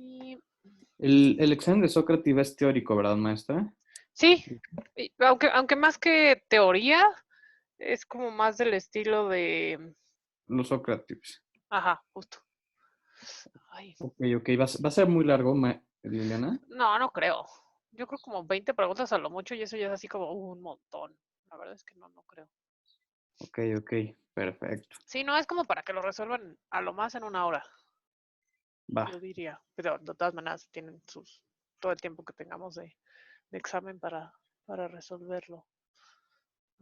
Y El examen de Sócrates es teórico, ¿verdad, maestra? sí, aunque más que teoría, es como más del estilo de, Los Sócrates. ajá, justo. Ay, Ok, ok. Va a ser muy largo, Liliana? no, no creo. Yo creo como 20 preguntas a lo mucho y eso ya es así como un montón. La verdad es que no, no creo. Ok, ok. Perfecto. Sí, no, es como para que lo resuelvan a lo más en una hora, Va. yo diría. Pero de todas maneras tienen todo el tiempo que tengamos de examen para resolverlo.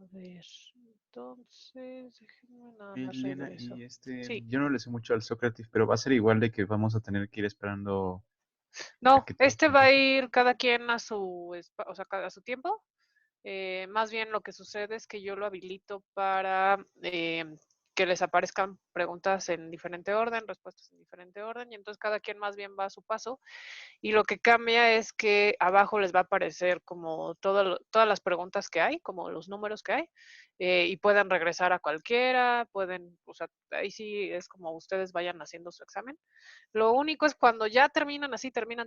A ver, entonces, déjenme nada Oye, más Liliana, regreso. y Sí, yo no le sé mucho al Sócrates, pero va a ser igual de que vamos a tener que ir esperando a no, que todos este va a contesten. ir cada quien a o sea, a su tiempo. Más bien lo que sucede es que yo lo habilito para que les aparezcan preguntas en diferente orden, respuestas en diferente orden, y entonces cada quien más bien va a su paso. Y lo que cambia es que abajo les va a aparecer como todas las preguntas que hay, como los números que hay, y pueden regresar a cualquiera, o sea, ahí sí es como ustedes vayan haciendo su examen. Lo único es cuando ya terminan así, terminan,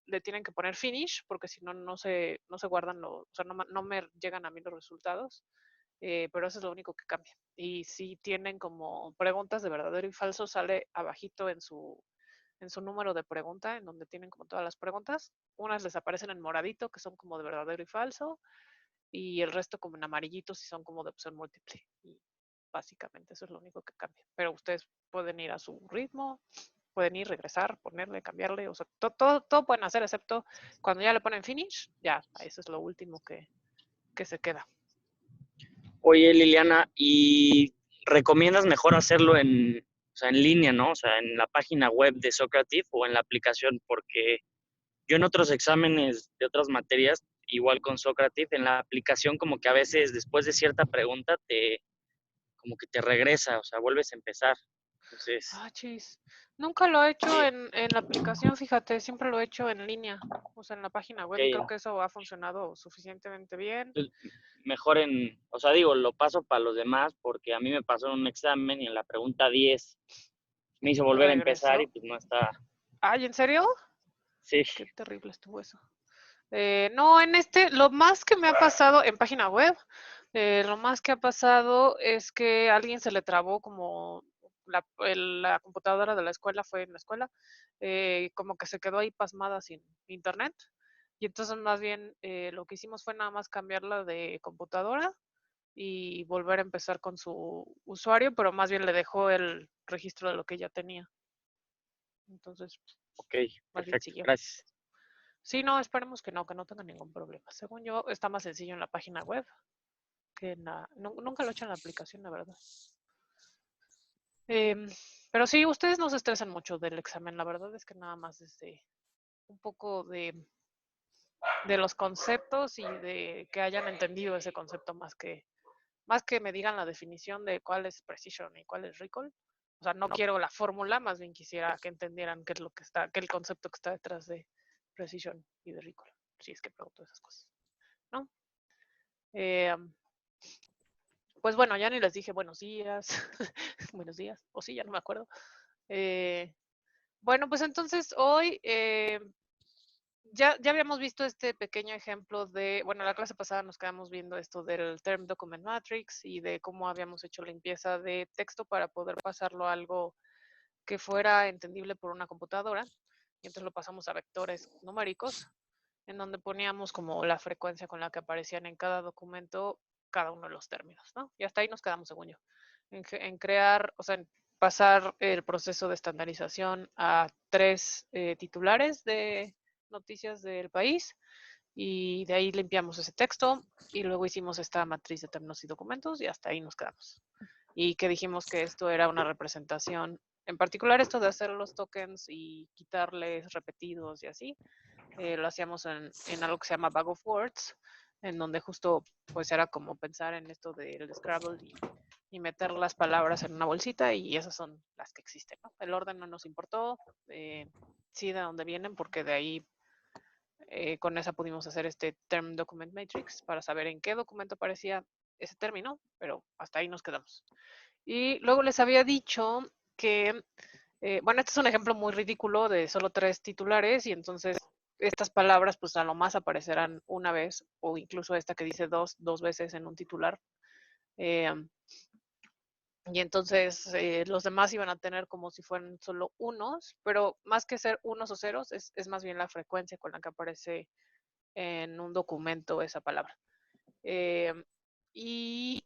le tienen que poner finish, porque si no, no se guardan, o sea, no me llegan a mí los resultados, pero eso es lo único que cambia. Y si tienen como preguntas de verdadero y falso, sale abajito en su número de pregunta, en donde tienen como todas las preguntas. Unas les aparecen en moradito, que son como de verdadero y falso, y el resto como en amarillito, si son como de opción múltiple. Y básicamente eso es lo único que cambia. Pero ustedes pueden ir a su ritmo, pueden ir, regresar, ponerle, cambiarle, o sea, todo pueden hacer, excepto cuando ya le ponen finish, ya, eso es lo último que se queda. Oye, Liliana, ¿y recomiendas mejor hacerlo o sea, en línea, ¿no? O sea, en la página web de Socrative o en la aplicación, porque yo en otros exámenes de otras materias, igual con Socrative, en la aplicación como que a veces después de cierta pregunta como que te regresa, o sea, vuelves a empezar. Entonces, Ah, chis. Nunca lo he hecho sí, en la aplicación, fíjate, siempre lo he hecho en línea, o sea, en la página ok, web, y creo que eso ha funcionado suficientemente bien. entonces, mejor o sea, digo, lo paso para los demás porque a mí me pasó en un examen y en la pregunta 10 me hizo volver a empezar y Regresó. pues no está, Ay, ¿en serio? sí, Qué terrible estuvo eso. No, lo más que me ha pasado en página web, lo más que ha pasado es que a alguien se le trabó como la computadora de la escuela, fue en la escuela, como que se quedó ahí pasmada sin internet. Y entonces más bien lo que hicimos fue nada más cambiarla de computadora y volver a empezar con su usuario, pero más bien le dejó el registro de lo que ya tenía. Entonces, ok, más bien perfecto, siguió. gracias. Sí, no, esperemos que no tenga ningún problema. Según yo, está más sencillo en la página web que nunca lo he hecho en la aplicación, la verdad. Em, pero sí, ustedes no se estresan mucho del examen, la verdad es que nada más es un poco de los conceptos y de que hayan entendido ese concepto más que me digan la definición de cuál es precision y cuál es recall. O sea, no quiero la fórmula, más bien quisiera que entendieran qué es lo que está, qué el concepto que está detrás de precision y de recall. Si es que pregunto esas cosas, ¿no? Eh, pues bueno, ya ni les dije buenos días, buenos días, o sí, ya no me acuerdo. Eh, bueno, pues entonces hoy ya habíamos visto este pequeño ejemplo bueno, la clase pasada nos quedamos viendo esto del Term Document Matrix y de cómo habíamos hecho limpieza de texto para poder pasarlo a algo que fuera entendible por una computadora. Y entonces lo pasamos a vectores numéricos, en donde poníamos como la frecuencia con la que aparecían en cada documento cada uno de los términos, ¿no? Y hasta ahí nos quedamos, según yo. En crear, o sea, en pasar el proceso de estandarización a 3 titulares de noticias del país, y de ahí limpiamos ese texto y luego hicimos esta matriz de términos y documentos y hasta ahí nos quedamos. Y que dijimos que esto era una representación, en particular esto de hacer los tokens y quitarles repetidos y así, lo hacíamos en algo que se llama Bag of Words, en donde justo pues era como pensar en esto del Scrabble y meter las palabras en una bolsita, y esas son las que existen, ¿no? El orden no nos importó, sí de dónde vienen, porque de ahí con esa pudimos hacer este Term Document Matrix para saber en qué documento aparecía ese término, pero hasta ahí nos quedamos. Y luego les había dicho que Bueno, este es un ejemplo muy ridículo de solo 3 titulares y entonces estas palabras pues a lo más aparecerán una vez o incluso esta que dice dos veces en un titular. Eh, y entonces los demás iban a tener como si fueran solo unos, pero más que ser unos o ceros, es más bien la frecuencia con la que aparece en un documento esa palabra. Eh, y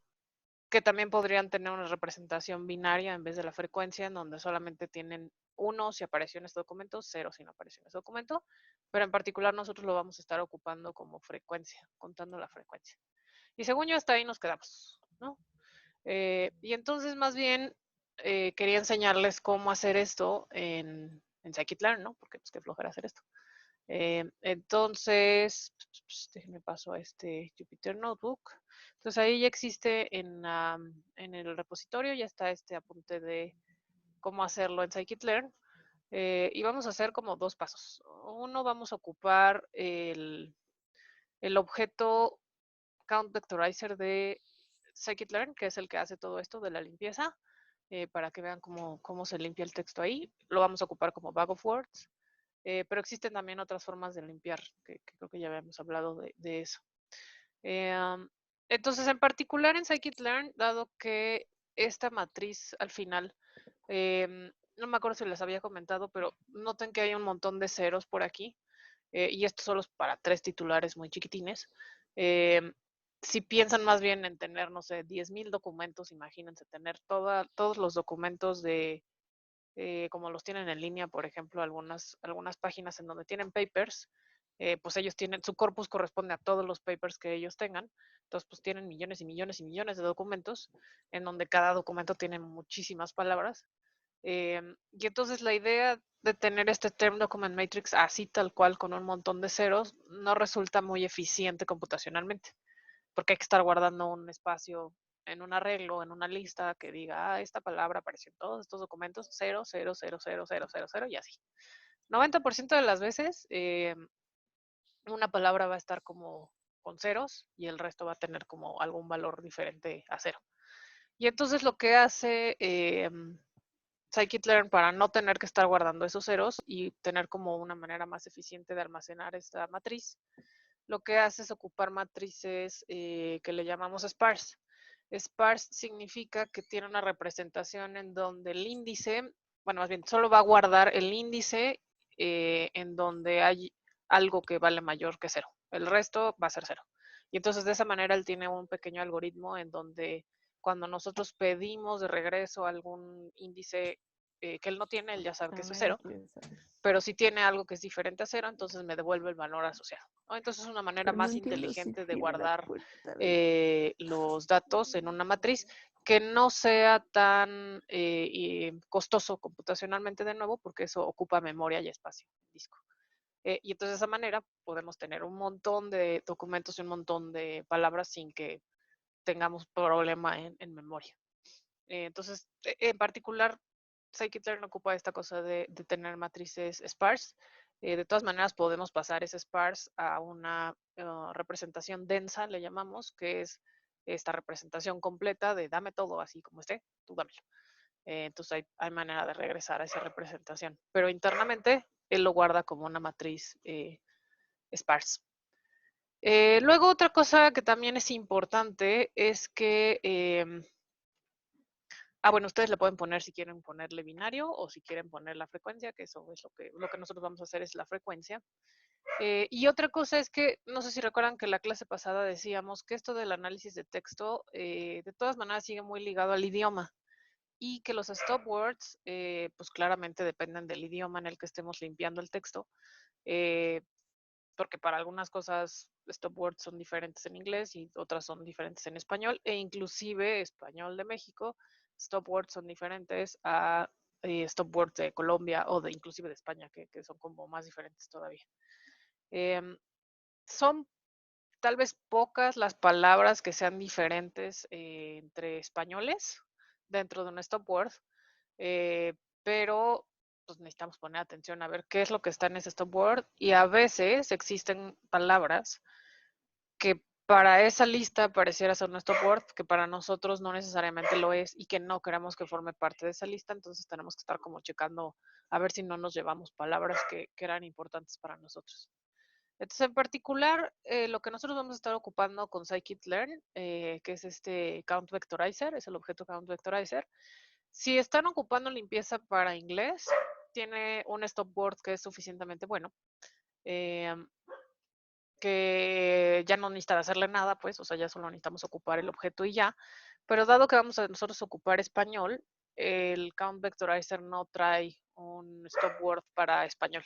que también podrían tener una representación binaria en vez de la frecuencia, en donde solamente tienen 1 si apareció en este documento, 0 si no apareció en este documento, pero en particular nosotros lo vamos a estar ocupando como frecuencia, contando la frecuencia. Y según yo hasta ahí nos quedamos, ¿no? Y entonces más bien quería enseñarles cómo hacer esto en Scikit-learn, ¿no? Porque pues qué flojera hacer esto. Entonces, déjenme paso a este Jupyter Notebook. Entonces ahí ya existe en el repositorio, ya está este apunte de cómo hacerlo en Scikit-learn. Y vamos a hacer como 2 pasos. Uno, vamos a ocupar el objeto Count Vectorizer de Scikit-learn, que es el que hace todo esto de la limpieza, para que vean cómo se limpia el texto ahí. Lo vamos a ocupar como bag of words. Pero existen también otras formas de limpiar, que creo que ya habíamos hablado de eso. Entonces, en particular en Scikit-learn, dado que esta matriz al final, no me acuerdo si les había comentado, pero noten que hay un montón de ceros por aquí, y esto solo es para 3 titulares muy chiquitines. Si piensan más bien en tener, no sé, 10,000 documentos, imagínense tener todos los documentos de como los tienen en línea, por ejemplo, algunas páginas en donde tienen papers, pues ellos tienen, su corpus corresponde a todos los papers que ellos tengan, entonces pues tienen millones y millones y millones de documentos, en donde cada documento tiene muchísimas palabras. Y entonces la idea de tener este term document matrix así tal cual con un montón de ceros no resulta muy eficiente computacionalmente, porque hay que estar guardando un espacio en un arreglo, en una lista que diga, esta palabra apareció en todos estos documentos, 0, 0, 0, 0, 0, 0, 0 y así. 90% de las veces una palabra va a estar como con ceros y el resto va a tener como algún valor diferente a 0. Y entonces lo que hace Scikit-learn para no tener que estar guardando esos ceros y tener como una manera más eficiente de almacenar esta matriz, lo que hace es ocupar matrices que le llamamos sparse. Sparse significa que tiene una representación en donde el índice, bueno, más bien, solo va a guardar el índice en donde hay algo que vale mayor que 0. El resto va a ser 0. Y entonces de esa manera él tiene un pequeño algoritmo en donde cuando nosotros pedimos de regreso algún índice que él no tiene, él ya sabe que eso es 0, pero si tiene algo que es diferente a 0, entonces me devuelve el valor asociado, ¿no? Entonces es una manera Pero no más entiendo si inteligente de tiene la guardar puerta abierta. los datos en una matriz que no sea tan costoso computacionalmente de nuevo, porque eso ocupa memoria y espacio en disco. Y entonces de esa manera podemos tener un montón de documentos y un montón de palabras sin que tengamos problema en memoria. Entonces, en particular, Scikit-learn ocupa esta cosa de tener matrices sparse. De todas maneras, podemos pasar ese sparse a una representación densa, le llamamos, que es esta representación completa de dame todo así como esté, tú dámelo. Entonces hay manera de regresar a esa representación. Pero internamente, él lo guarda como una matriz sparse. Luego, otra cosa que también es importante es que bueno, ustedes le pueden poner si quieren ponerle binario o si quieren poner la frecuencia, que eso es lo que nosotros vamos a hacer es la frecuencia. Y otra cosa es que, no sé si recuerdan que la clase pasada decíamos que esto del análisis de texto de todas maneras sigue muy ligado al idioma y que los stop words pues claramente dependen del idioma en el que estemos limpiando el texto, eh, porque para algunas cosas stop words son diferentes en inglés y otras son diferentes en español, e inclusive español de México, stop words son diferentes a stop words de Colombia o de inclusive de España, que son como más diferentes todavía. Son tal vez pocas las palabras que sean diferentes entre españoles dentro de un stop word, pero pues necesitamos poner atención a ver qué es lo que está en ese stop word y a veces existen palabras que para esa lista pareciera ser un stop word, que para nosotros no necesariamente lo es y que no queremos que forme parte de esa lista, entonces tenemos que estar como checando a ver si no nos llevamos palabras que eran importantes para nosotros. Entonces, en particular, lo que nosotros vamos a estar ocupando con scikit-learn, que es este count vectorizer, es el objeto count vectorizer. Si están ocupando limpieza para inglés, tiene un stop word que es suficientemente bueno. Que ya no necesitan hacerle nada, pues, o sea, ya solo necesitamos ocupar el objeto y ya. Pero dado que vamos a nosotros ocupar español, el count vectorizer no trae un stop word para español,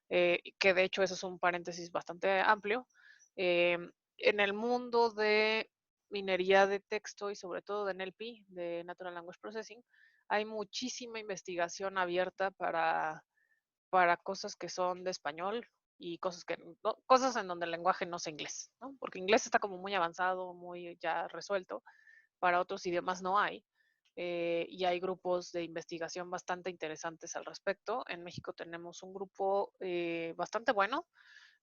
que de hecho eso es un paréntesis bastante amplio. En el mundo de minería de texto y sobre todo de NLP, de Natural Language Processing, hay muchísima investigación abierta para cosas que son de español y cosas que no, cosas en donde el lenguaje no es inglés, ¿no? Porque inglés está como muy avanzado, muy ya resuelto, para otros idiomas no hay. Y hay grupos de investigación bastante interesantes al respecto. En México tenemos un grupo bastante bueno,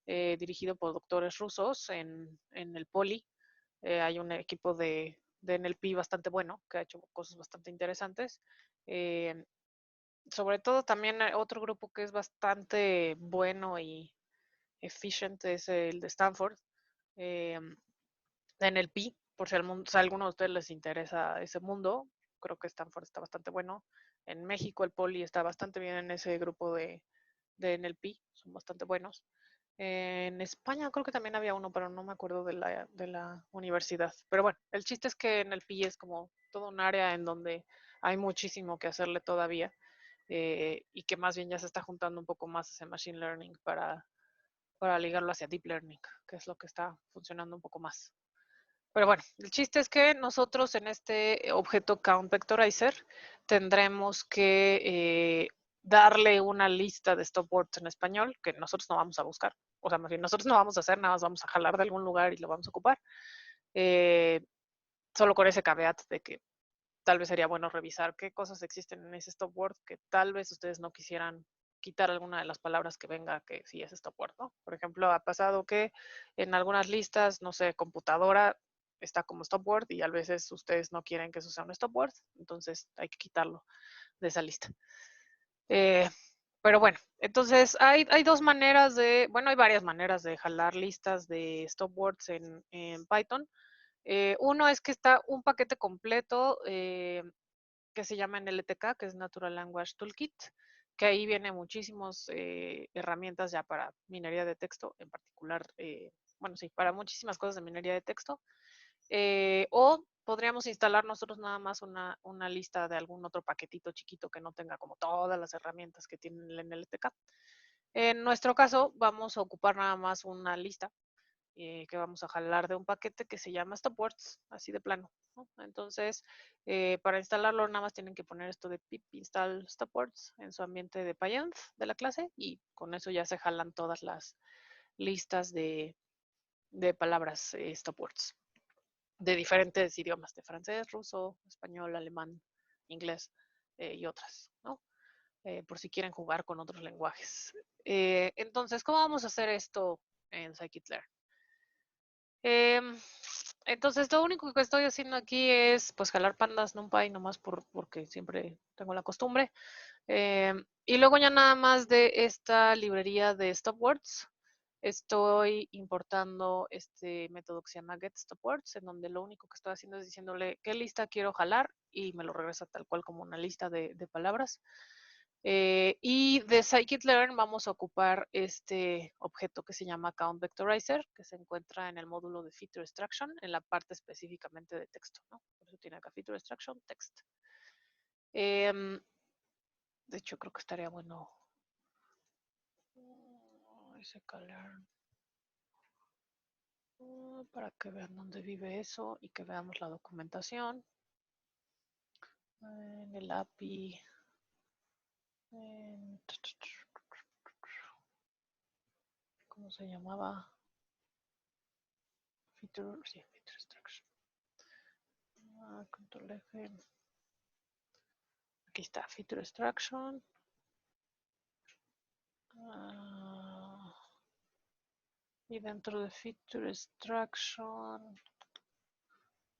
dirigido por doctores rusos en el Poli. Hay un equipo de NLP bastante bueno que ha hecho cosas bastante interesantes. Sobre todo también otro grupo que es bastante bueno y eficiente es el de Stanford, eh, de NLP, por si, si a alguno de ustedes les interesa ese mundo, creo que Stanford está bastante bueno. En México el Poli está bastante bien en ese grupo de NLP, son bastante buenos. En España creo que también había uno, pero no me acuerdo de la universidad. Pero bueno, el chiste es que NLP es como todo un área en donde hay muchísimo que hacerle todavía. Y que más bien ya se está juntando un poco más ese machine learning para ligarlo hacia deep learning, que es lo que está funcionando un poco más. Pero bueno, el chiste es que nosotros en este objeto count vectorizer tendremos que darle una lista de stop words en español que nosotros no vamos a buscar. O sea, más bien nosotros no vamos a hacer nada, más vamos a jalar de algún lugar y lo vamos a ocupar. Eh, Solo con ese caveat de que tal vez sería bueno revisar qué cosas existen en ese stop word que tal vez ustedes no quisieran quitar alguna de las palabras que venga que sí es stop word, ¿no? Por ejemplo, ha pasado que en algunas listas, no sé, computadora está como stop word y a veces ustedes no quieren que eso sea un stop word, entonces hay que quitarlo de esa lista. Pero bueno, entonces hay dos maneras de, bueno, hay varias maneras de jalar listas de stop words en Python. Uno es que está un paquete completo que se llama NLTK, que es Natural Language Toolkit, que ahí viene muchísimas herramientas ya para minería de texto, en particular, bueno, sí, para muchísimas cosas de minería de texto. O podríamos instalar nosotros nada más una lista de algún otro paquetito chiquito que no tenga como todas las herramientas que tiene el NLTK. En nuestro caso, vamos a ocupar nada más una lista que vamos a jalar de un paquete que se llama stopwords, así de plano, ¿no? Entonces, para instalarlo nada más tienen que poner esto de pip install stopwords en su ambiente de Pyenv de la clase y con eso ya se jalan todas las listas de palabras stopwords de diferentes idiomas, de francés, ruso, español, alemán, inglés y otras, ¿no? Por si quieren jugar con otros lenguajes. Entonces, ¿cómo vamos a hacer esto en scikit-learn? Entonces, lo único que estoy haciendo aquí es pues jalar pandas NumPy nomás porque siempre tengo la costumbre. Y luego ya nada más de esta librería de stopwords, estoy importando este método que se llama getStopwords, en donde lo único que estoy haciendo es diciéndole qué lista quiero jalar y me lo regresa tal cual como una lista de palabras. Y de scikit-learn vamos a ocupar este objeto que se llama count vectorizer, que se encuentra en el módulo de feature extraction, en la parte específicamente de texto, ¿no? Por eso tiene acá feature extraction, text. De hecho, creo que estaría bueno ese color para que vean dónde vive eso y que veamos la documentación. En el API. ¿Cómo se llamaba? Feature, sí, feature extraction. Control F. Aquí está, feature extraction. Y dentro de Feature Extraction,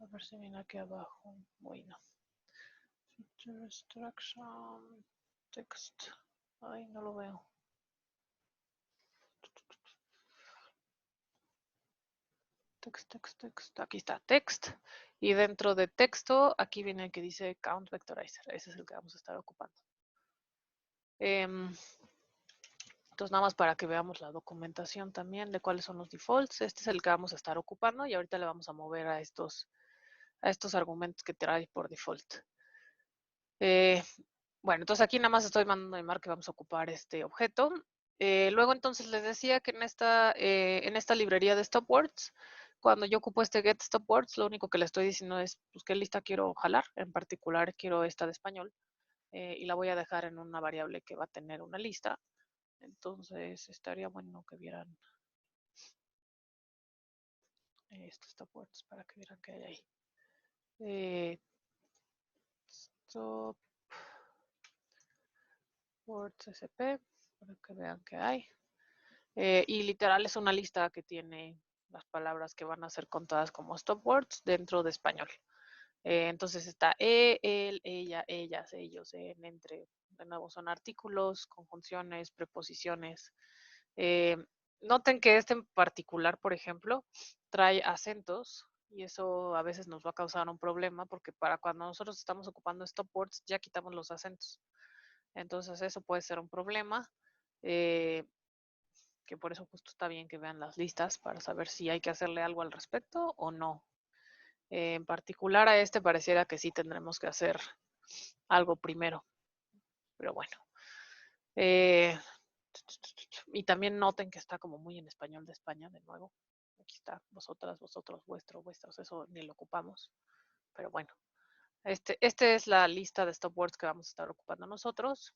a ver si viene aquí abajo. Bueno. Feature Extraction, Text. Ay, no lo veo. Text. Aquí está, Text. Y dentro de texto, aquí viene el que dice Count Vectorizer. Ese es el que vamos a estar ocupando. Entonces, nada más para que veamos la documentación también de cuáles son los defaults. Este es el que vamos a estar ocupando y ahorita le vamos a mover a estos argumentos que trae por default. Bueno, entonces aquí nada más estoy mandando a llamar que vamos a ocupar este objeto. Luego entonces les decía que en esta librería de stopwords, cuando yo ocupo este get stopwords, lo único que le estoy diciendo es pues, qué lista quiero jalar. En particular quiero esta de español y la voy a dejar en una variable que va a tener una lista. Entonces estaría bueno que vieran estos stopwords para que vieran qué hay ahí. Stopwords SP para que vean qué hay. Y literal es una lista que tiene las palabras que van a ser contadas como stopwords dentro de español. Entonces está él, ella, ellas, ellos, entre. De nuevo son artículos, conjunciones, preposiciones. Noten que este en particular, por ejemplo, trae acentos y eso a veces nos va a causar un problema porque para cuando nosotros estamos ocupando stopwords ya quitamos los acentos. Entonces eso puede ser un problema. Que por eso justo está bien que vean las listas para saber si hay que hacerle algo al respecto o no. En particular a este pareciera que sí tendremos que hacer algo primero, pero bueno. Y también noten que está como muy en español de España de nuevo. Aquí está, vosotras, vosotros, vuestro, vuestros, eso ni lo ocupamos, pero bueno. Este es la lista de stopwords que vamos a estar ocupando nosotros.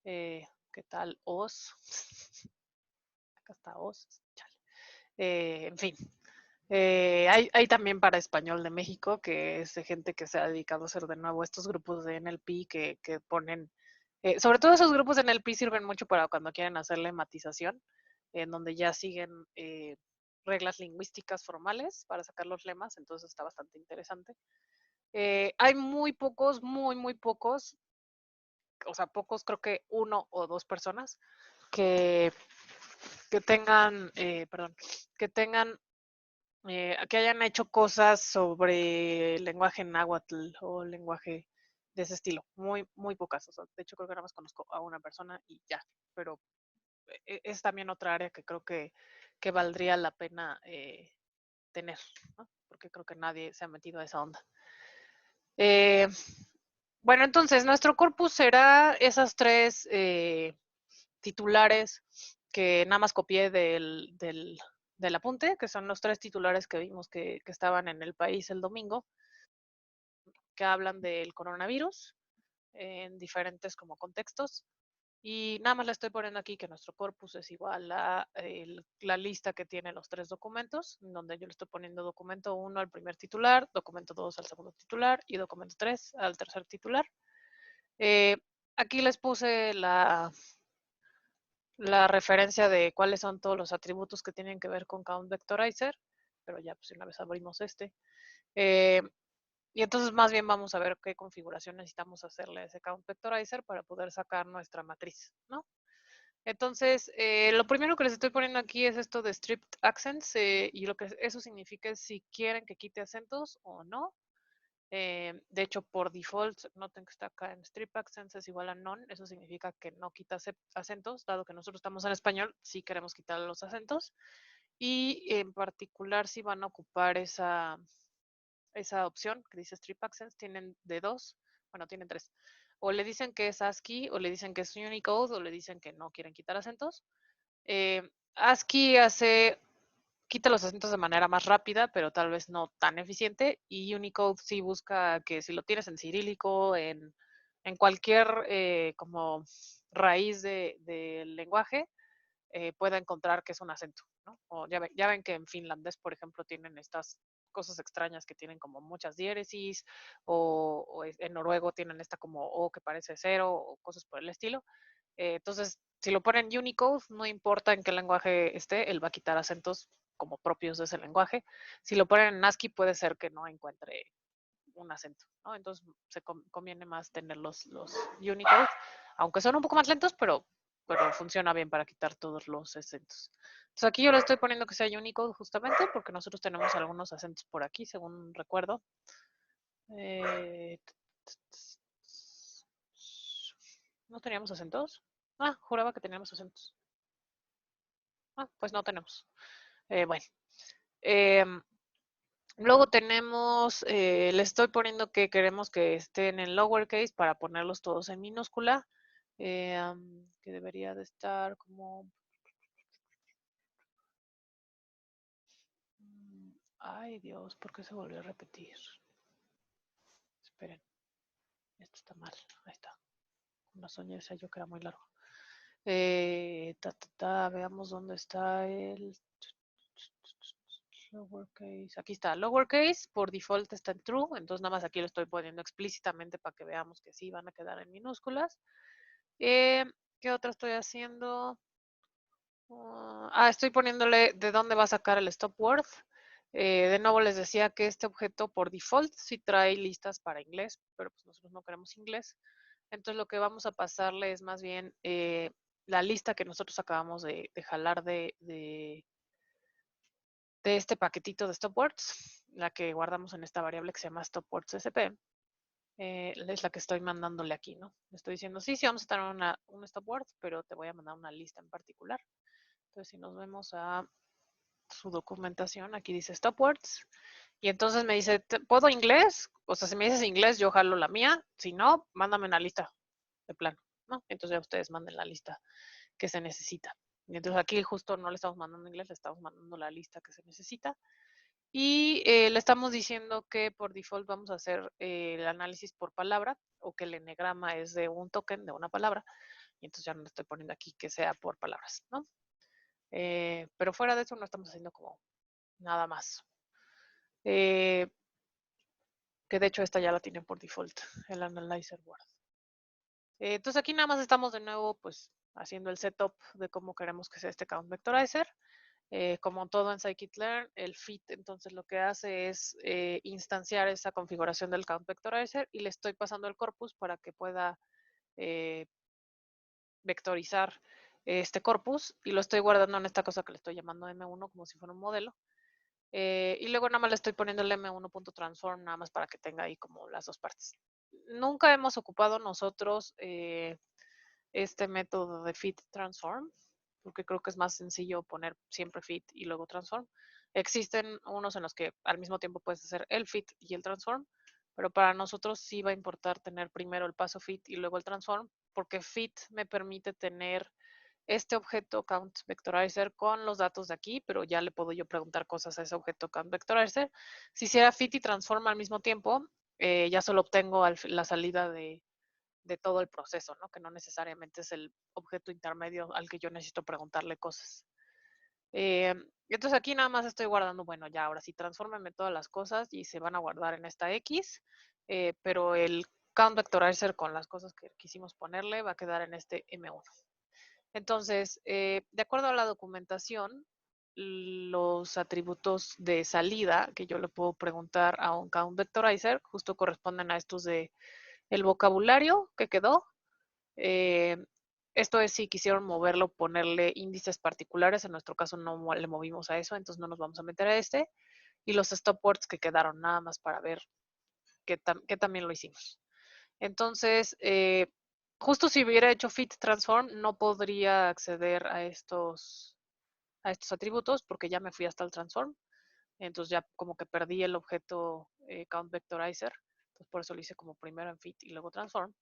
¿Qué tal os? Acá está os. En fin, hay también para español de México, que es de gente que se ha dedicado a hacer de nuevo estos grupos de NLP que ponen, sobre todo esos grupos de NLP sirven mucho para cuando quieren hacer lematización, en donde ya siguen reglas lingüísticas formales para sacar los lemas, entonces está bastante interesante. Hay muy pocos, muy pocos, o sea, pocos, creo que 1 o 2 personas que tengan, que tengan que hayan hecho cosas sobre lenguaje náhuatl o lenguaje de ese estilo. Muy pocas. O sea, de hecho, creo que nada más conozco a una persona y ya. Pero es también otra área que creo que valdría la pena tener, ¿no? Porque creo que nadie se ha metido a esa onda. Bueno, entonces, nuestro corpus será esas 3 titulares que nada más copié del apunte, que son los 3 titulares que vimos que estaban en El País el domingo, que hablan del coronavirus en diferentes como contextos. Y nada más le estoy poniendo aquí que nuestro corpus es igual a la lista que tiene los 3 documentos, donde yo le estoy poniendo documento 1 al primer titular, documento 2 al segundo titular y documento 3 al tercer titular. Aquí les puse la referencia de cuáles son todos los atributos que tienen que ver con Count Vectorizer, pero ya pues una vez abrimos este. Y entonces más bien vamos a ver qué configuración necesitamos hacerle a ese Count Vectorizer para poder sacar nuestra matriz, ¿no? Entonces, lo primero que les estoy poniendo aquí es esto de stripped accents y lo que eso significa es si quieren que quite acentos o no. De hecho, por default, noten que está acá en strip accents es igual a none. Eso significa que no quita acentos, dado que nosotros estamos en español, sí queremos quitar los acentos. Y en particular, si van a ocupar esa opción que dice strip accents, tienen de 2, bueno, tienen 3. O le dicen que es ASCII, o le dicen que es Unicode, o le dicen que no quieren quitar acentos. ASCII quita los acentos de manera más rápida, pero tal vez no tan eficiente. Y Unicode sí busca que si lo tienes en cirílico, en cualquier como raíz del lenguaje, pueda encontrar que es un acento, ¿no? O ya ven que en finlandés, por ejemplo, tienen estas cosas extrañas que tienen como muchas diéresis, o en noruego tienen esta como O que parece cero, o cosas por el estilo. Entonces, si lo ponen Unicode, no importa en qué lenguaje esté, él va a quitar acentos como propios de ese lenguaje. Si lo ponen en ASCII, puede ser que no encuentre un acento, ¿no? Entonces se conviene más tener los Unicode, aunque son un poco más lentos, pero funciona bien para quitar todos los acentos. Entonces aquí yo le estoy poniendo que sea Unicode justamente porque nosotros tenemos algunos acentos por aquí, según recuerdo. ¿No teníamos acentos? Ah, juraba que teníamos acentos. Ah, pues no tenemos. Bueno. Luego tenemos, le estoy poniendo que queremos que estén en lowercase para ponerlos todos en minúscula. Que debería de estar como... Ay, Dios, ¿por qué se volvió a repetir? Esperen, esto está mal. Ahí está. Con razón ya decía yo que era muy largo. Veamos dónde está el lowercase. Aquí está, lowercase, por default está en true, entonces nada más aquí lo estoy poniendo explícitamente para que veamos que sí van a quedar en minúsculas. ¿Qué otra estoy haciendo? Estoy poniéndole de dónde va a sacar el stop word. De nuevo les decía que este objeto por default sí trae listas para inglés, pero pues nosotros no queremos inglés. Entonces lo que vamos a pasarle es más bien la lista que nosotros acabamos de jalar de este paquetito de stopwords, la que guardamos en esta variable que se llama stopwords sp. Es la que estoy mandándole aquí, ¿no? Le estoy diciendo, sí, vamos a tener un stopword, pero te voy a mandar una lista en particular. Entonces, si nos vemos a su documentación, aquí dice stopwords, y entonces me dice, ¿puedo inglés? O sea, si me dices inglés, yo jalo la mía, si no, mándame una lista de plano, ¿no? Entonces ya ustedes manden la lista que se necesita. Y entonces aquí justo no le estamos mandando inglés, le estamos mandando la lista que se necesita. Y le estamos diciendo que por default vamos a hacer el análisis por palabra o que el enegrama es de un token de una palabra. Y entonces ya no le estoy poniendo aquí que sea por palabras, ¿no? Pero fuera de eso no estamos haciendo como nada más. Que de hecho esta ya la tiene por default, el Analyzer Word. Entonces aquí nada más estamos de nuevo pues haciendo el setup de cómo queremos que sea este Count Vectorizer. Como todo en Scikit-learn, el fit entonces lo que hace es instanciar esa configuración del Count Vectorizer y le estoy pasando el corpus para que pueda vectorizar este corpus y lo estoy guardando en esta cosa que le estoy llamando M1 como si fuera un modelo. Y luego nada más le estoy poniendo el M1.transform nada más para que tenga ahí como las dos partes. Nunca hemos ocupado nosotros este método de fit transform, porque creo que es más sencillo poner siempre fit y luego transform. Existen unos en los que al mismo tiempo puedes hacer el fit y el transform, pero para nosotros sí va a importar tener primero el paso fit y luego el transform, porque fit me permite tener este objeto count vectorizer con los datos de aquí, pero ya le puedo yo preguntar cosas a ese objeto count vectorizer. Si hiciera fit y transform al mismo tiempo, ya solo obtengo la salida de todo el proceso, ¿no? Que no necesariamente es el objeto intermedio al que yo necesito preguntarle cosas. Entonces aquí nada más estoy guardando, bueno, ya ahora sí, transfórmeme todas las cosas y se van a guardar en esta X, pero el count vectorizer con las cosas que quisimos ponerle va a quedar en este M1. Entonces, de acuerdo a la documentación, los atributos de salida que yo le puedo preguntar a un count vectorizer justo corresponden a estos de el vocabulario que quedó. Esto es si quisieron moverlo, ponerle índices particulares. En nuestro caso no le movimos a eso, entonces no nos vamos a meter a este. Y los stopwords que quedaron nada más para ver que también lo hicimos. Entonces, justo si hubiera hecho fit transform, no podría acceder a estos atributos porque ya me fui hasta el transform. Entonces ya como que perdí el objeto count vectorizer. Entonces por eso lo hice como primero en fit y luego transform.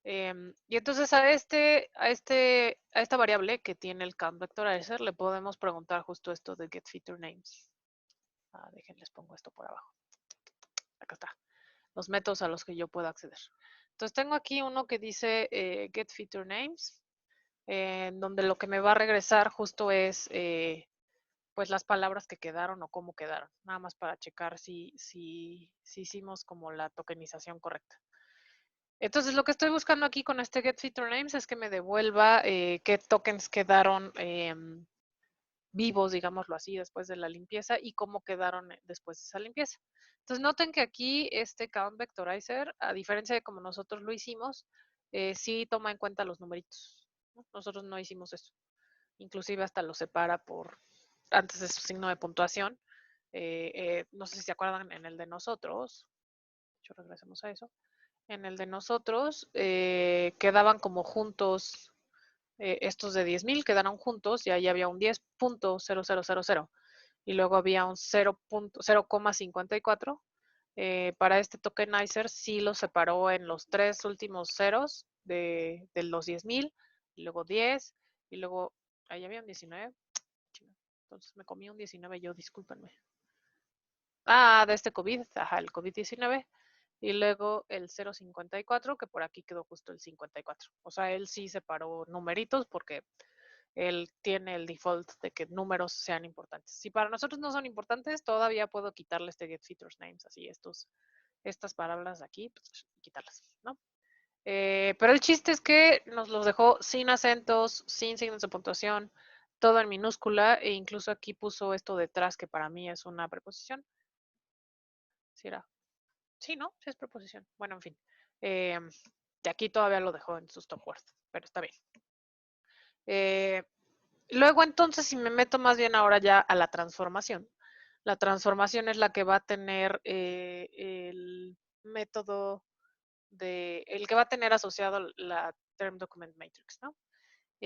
Y entonces a esta variable que tiene el count vectorizer le podemos preguntar justo esto de get feature names. Déjenles pongo esto por abajo. Acá está. Los métodos a los que yo puedo acceder. Entonces tengo aquí uno que dice get feature names, donde lo que me va a regresar justo es pues las palabras que quedaron o cómo quedaron, nada más para checar si hicimos como la tokenización correcta. Entonces, lo que estoy buscando aquí con este getFeatureNames es que me devuelva qué tokens quedaron vivos, digámoslo así, después de la limpieza y cómo quedaron después de esa limpieza. Entonces, noten que aquí este Count Vectorizer, a diferencia de como nosotros lo hicimos, sí toma en cuenta los numeritos, ¿no? Nosotros no hicimos eso. Inclusive hasta lo separa por, antes de su signo de puntuación. No sé si se acuerdan en el de nosotros. De hecho, regresemos a eso. En el de nosotros quedaban como juntos, estos de 10,000 quedaron juntos y ahí había un 10.0000 y luego había un 0.54. Para este tokenizer sí lo separó en los tres últimos ceros de los 10,000, y luego 10, y luego ahí había un 19. Entonces me comí un 19 yo, discúlpenme. De este COVID, el COVID-19. Y luego el 0.54, que por aquí quedó justo el 54. O sea, él sí separó numeritos porque él tiene el default de que números sean importantes. Si para nosotros no son importantes, todavía puedo quitarle este getFeatureNames, así estas palabras de aquí, pues, quitarlas, ¿no? Pero el chiste es que nos los dejó sin acentos, sin signos de puntuación, todo en minúscula, e incluso aquí puso esto detrás, que para mí es una preposición. ¿Sí era? Sí, ¿no? Sí es preposición. Bueno, en fin. De aquí todavía lo dejó en sus top words, pero está bien. Luego entonces, si me meto más bien ahora ya a la transformación es la que va a tener el método el que va a tener asociado la Term Document Matrix, ¿no?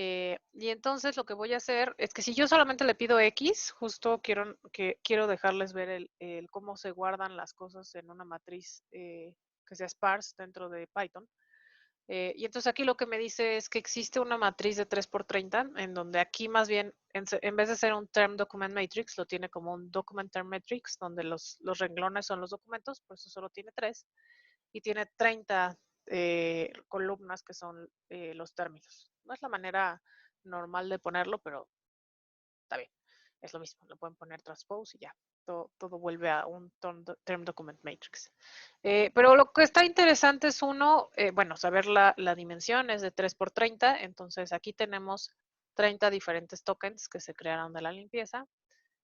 Y entonces lo que voy a hacer es que si yo solamente le pido X, justo quiero dejarles ver el cómo se guardan las cosas en una matriz que sea sparse dentro de Python. Y entonces aquí lo que me dice es que existe una matriz de 3x30, en donde aquí más bien, en vez de ser un Term Document Matrix, lo tiene como un Document Term Matrix, donde los renglones son los documentos, por eso solo tiene 3, y tiene 30 columnas que son los términos. No es la manera normal de ponerlo, pero está bien, es lo mismo, lo pueden poner transpose y ya. Todo vuelve a un term document matrix. Pero lo que está interesante es saber la dimensión es de 3x30, entonces aquí tenemos 30 diferentes tokens que se crearon de la limpieza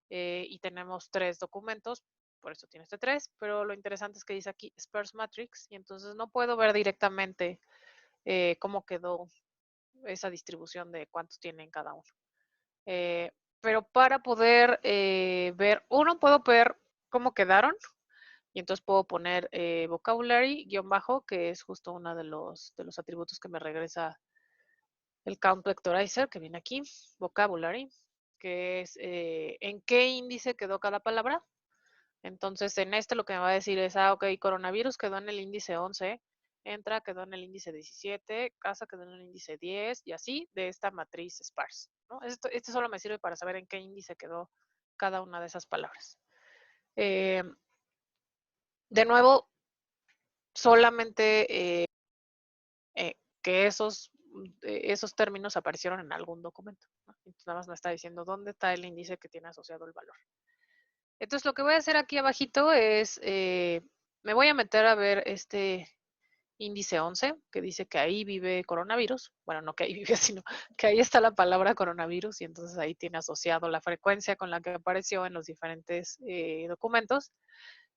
y tenemos 3 documentos, por eso tiene este 3, pero lo interesante es que dice aquí sparse matrix y entonces no puedo ver directamente cómo quedó esa distribución de cuántos tienen cada uno. Pero para poder puedo ver cómo quedaron y entonces puedo poner vocabulary _ que es justo uno de los atributos que me regresa el count vectorizer que viene aquí, vocabulary, que es en qué índice quedó cada palabra. Entonces en lo que me va a decir es, ok, coronavirus quedó en el índice 11, entra quedó en el índice 17, casa quedó en el índice 10 y así de esta matriz sparse, ¿no? Esto solo me sirve para saber en qué índice quedó cada una de esas palabras. De nuevo, solamente que esos términos aparecieron en algún documento, ¿no? Entonces nada más me está diciendo dónde está el índice que tiene asociado el valor. Entonces lo que voy a hacer aquí abajito es, me voy a meter a ver este índice 11, que dice que ahí vive coronavirus. Bueno, no que ahí vive, sino que ahí está la palabra coronavirus y entonces ahí tiene asociado la frecuencia con la que apareció en los diferentes documentos.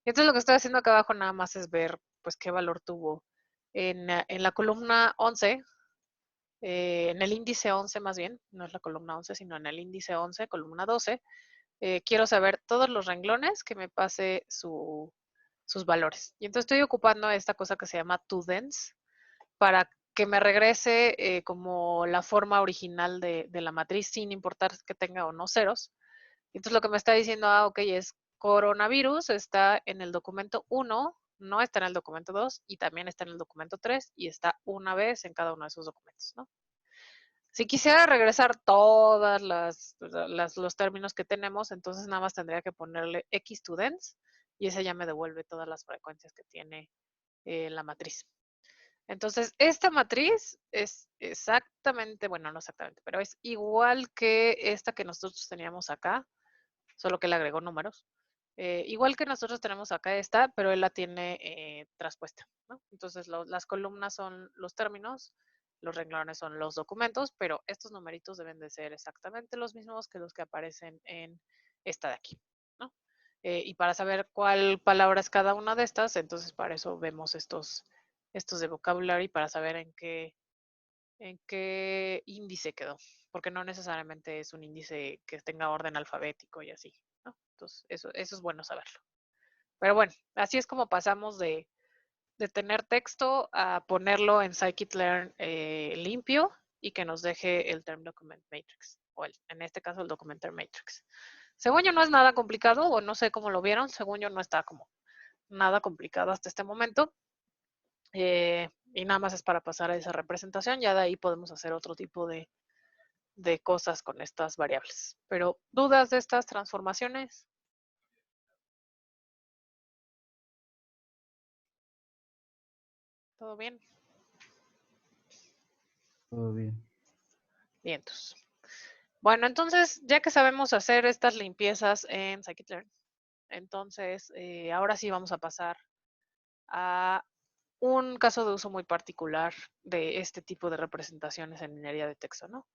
Entonces lo que estoy haciendo acá abajo nada más es ver pues qué valor tuvo en la columna 11, en el índice 11 más bien, no es la columna 11, sino en el índice 11, columna 12. Quiero saber todos los renglones que me pase sus valores. Y entonces estoy ocupando esta cosa que se llama toDense para que me regrese como la forma original de la matriz sin importar que tenga o no ceros. Entonces lo que me está diciendo, ok, es coronavirus está en el documento 1, no está en el documento 2 y también está en el documento 3 y está una vez en cada uno de esos documentos, ¿no? Si quisiera regresar todas los términos que tenemos, entonces nada más tendría que ponerle X toDense y ese ya me devuelve todas las frecuencias que tiene la matriz. Entonces, esta matriz es exactamente, bueno, no exactamente, pero es igual que esta que nosotros teníamos acá, solo que le agregó números. Igual que nosotros tenemos acá esta, pero él la tiene traspuesta, ¿no? Entonces las columnas son los términos, los renglones son los documentos, pero estos numeritos deben de ser exactamente los mismos que los que aparecen en esta de aquí, ¿no? Y para saber cuál palabra es cada una de estas, entonces para eso vemos estos de vocabulary para saber en qué índice quedó, porque no necesariamente es un índice que tenga orden alfabético y así, ¿no? Entonces eso es bueno saberlo. Pero bueno, así es como pasamos de tener texto a ponerlo en scikit-learn limpio y que nos deje el term document matrix, o en este caso el documenter matrix. Según yo no es nada complicado, o no sé cómo lo vieron, según yo no está como nada complicado hasta este momento. Y nada más es para pasar a esa representación, ya de ahí podemos hacer otro tipo de cosas con estas variables. Pero, ¿dudas de estas transformaciones? ¿Todo bien? Todo bien. Bien, entonces. Bueno, entonces, ya que sabemos hacer estas limpiezas en scikit-learn, entonces, ahora sí vamos a pasar a un caso de uso muy particular de este tipo de representaciones en minería de texto, ¿no?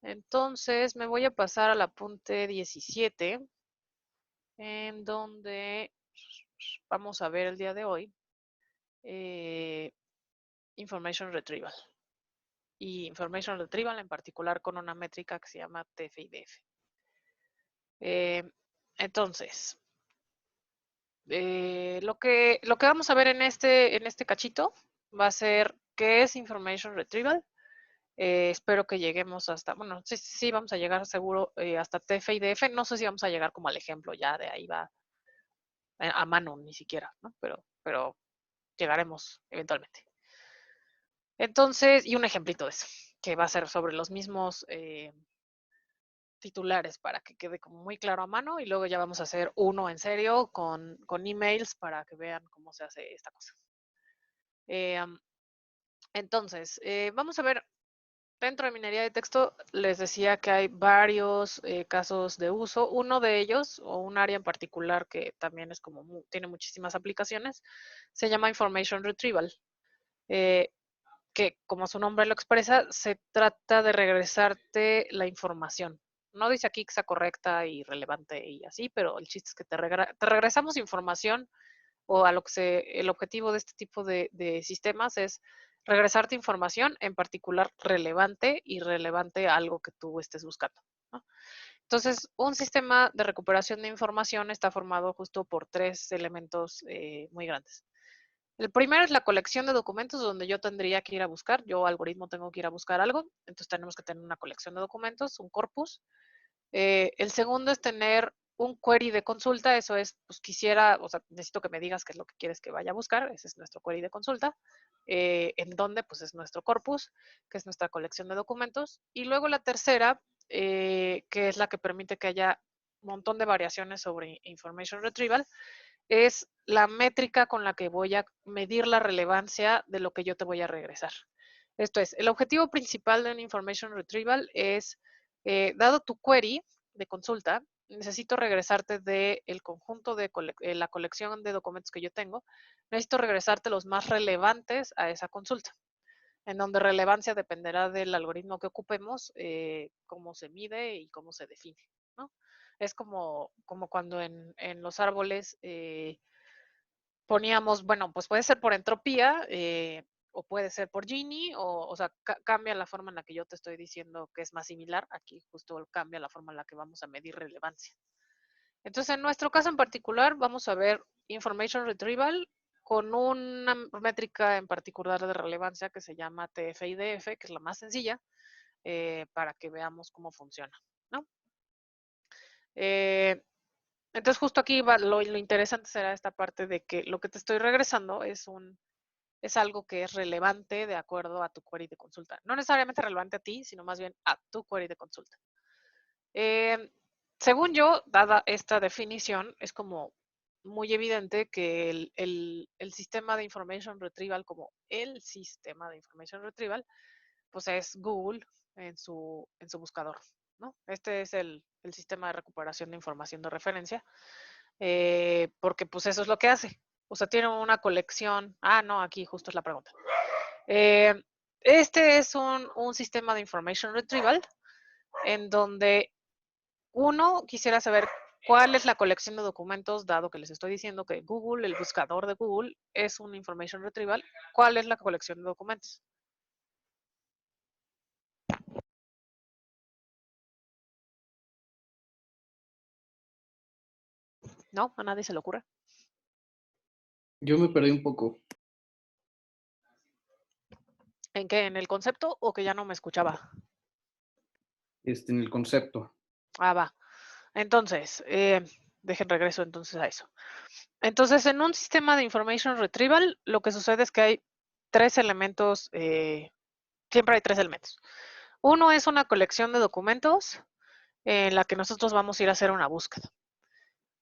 Entonces, me voy a pasar al apunte 17, en donde vamos a ver el día de hoy Information Retrieval. Y Information Retrieval en particular con una métrica que se llama TF-IDF. Entonces, lo que vamos a ver en este cachito va a ser qué es Information Retrieval. Espero que lleguemos hasta, bueno, sí vamos a llegar seguro hasta TF-IDF. No sé si vamos a llegar como al ejemplo, ya de ahí va a mano ni siquiera, ¿no? Pero llegaremos eventualmente. Entonces, y un ejemplito de eso, que va a ser sobre los mismos titulares para que quede como muy claro a mano y luego ya vamos a hacer uno en serio con emails para que vean cómo se hace esta cosa. Entonces, vamos a ver, dentro de minería de texto les decía que hay varios casos de uso. Uno de ellos, o un área en particular que también es como tiene muchísimas aplicaciones, se llama Information Retrieval. Que como su nombre lo expresa, se trata de regresarte la información. No dice aquí que sea correcta y relevante y así, pero el chiste es que te regresamos información o a lo que el objetivo de este tipo de sistemas es regresarte información, en particular relevante y relevante a algo que tú estés buscando, ¿no? Entonces, un sistema de recuperación de información está formado justo por tres elementos muy grandes. El primero es la colección de documentos donde yo tendría que ir a buscar, yo algoritmo tengo que ir a buscar algo, entonces tenemos que tener una colección de documentos, un corpus. El segundo es tener un query de consulta, eso es, pues quisiera, o sea, necesito que me digas qué es lo que quieres que vaya a buscar, ese es nuestro query de consulta. En donde, pues es nuestro corpus, que es nuestra colección de documentos. Y luego la tercera, que es la que permite que haya un montón de variaciones sobre information retrieval, es la métrica con la que voy a medir la relevancia de lo que yo te voy a regresar. Esto es, el objetivo principal de un information retrieval es, dado tu query de consulta, necesito regresarte del conjunto de la colección de documentos que yo tengo, necesito regresarte los más relevantes a esa consulta, en donde relevancia dependerá del algoritmo que ocupemos, cómo se mide y cómo se define, ¿no? Es como cuando en los árboles poníamos, bueno, pues puede ser por entropía o puede ser por Gini, o sea, cambia la forma en la que yo te estoy diciendo que es más similar. Aquí justo cambia la forma en la que vamos a medir relevancia. Entonces, en nuestro caso en particular, vamos a ver Information Retrieval con una métrica en particular de relevancia que se llama TF-IDF, que es la más sencilla, para que veamos cómo funciona, ¿no? Entonces, justo aquí va, lo interesante será esta parte de que lo que te estoy regresando es algo que es relevante de acuerdo a tu query de consulta. No necesariamente relevante a ti, sino más bien a tu query de consulta. Según yo, dada esta definición, es como muy evidente que el sistema de information retrieval, como el sistema de information retrieval, pues es Google en su buscador, ¿no? Este es el sistema de recuperación de información de referencia. porque pues eso es lo que hace. O sea, tiene una colección. No, aquí justo es la pregunta. Este es un sistema de information retrieval en donde uno quisiera saber cuál es la colección de documentos, dado que les estoy diciendo que Google, el buscador de Google, es un information retrieval. ¿Cuál es la colección de documentos? ¿No? ¿A nadie se le ocurre? Yo me perdí un poco. ¿En qué? ¿En el concepto o que ya no me escuchaba? En el concepto. Va. Entonces, dejen regreso entonces a eso. Entonces, en un sistema de information retrieval, lo que sucede es que hay tres elementos, siempre hay tres elementos. Uno es una colección de documentos en la que nosotros vamos a ir a hacer una búsqueda.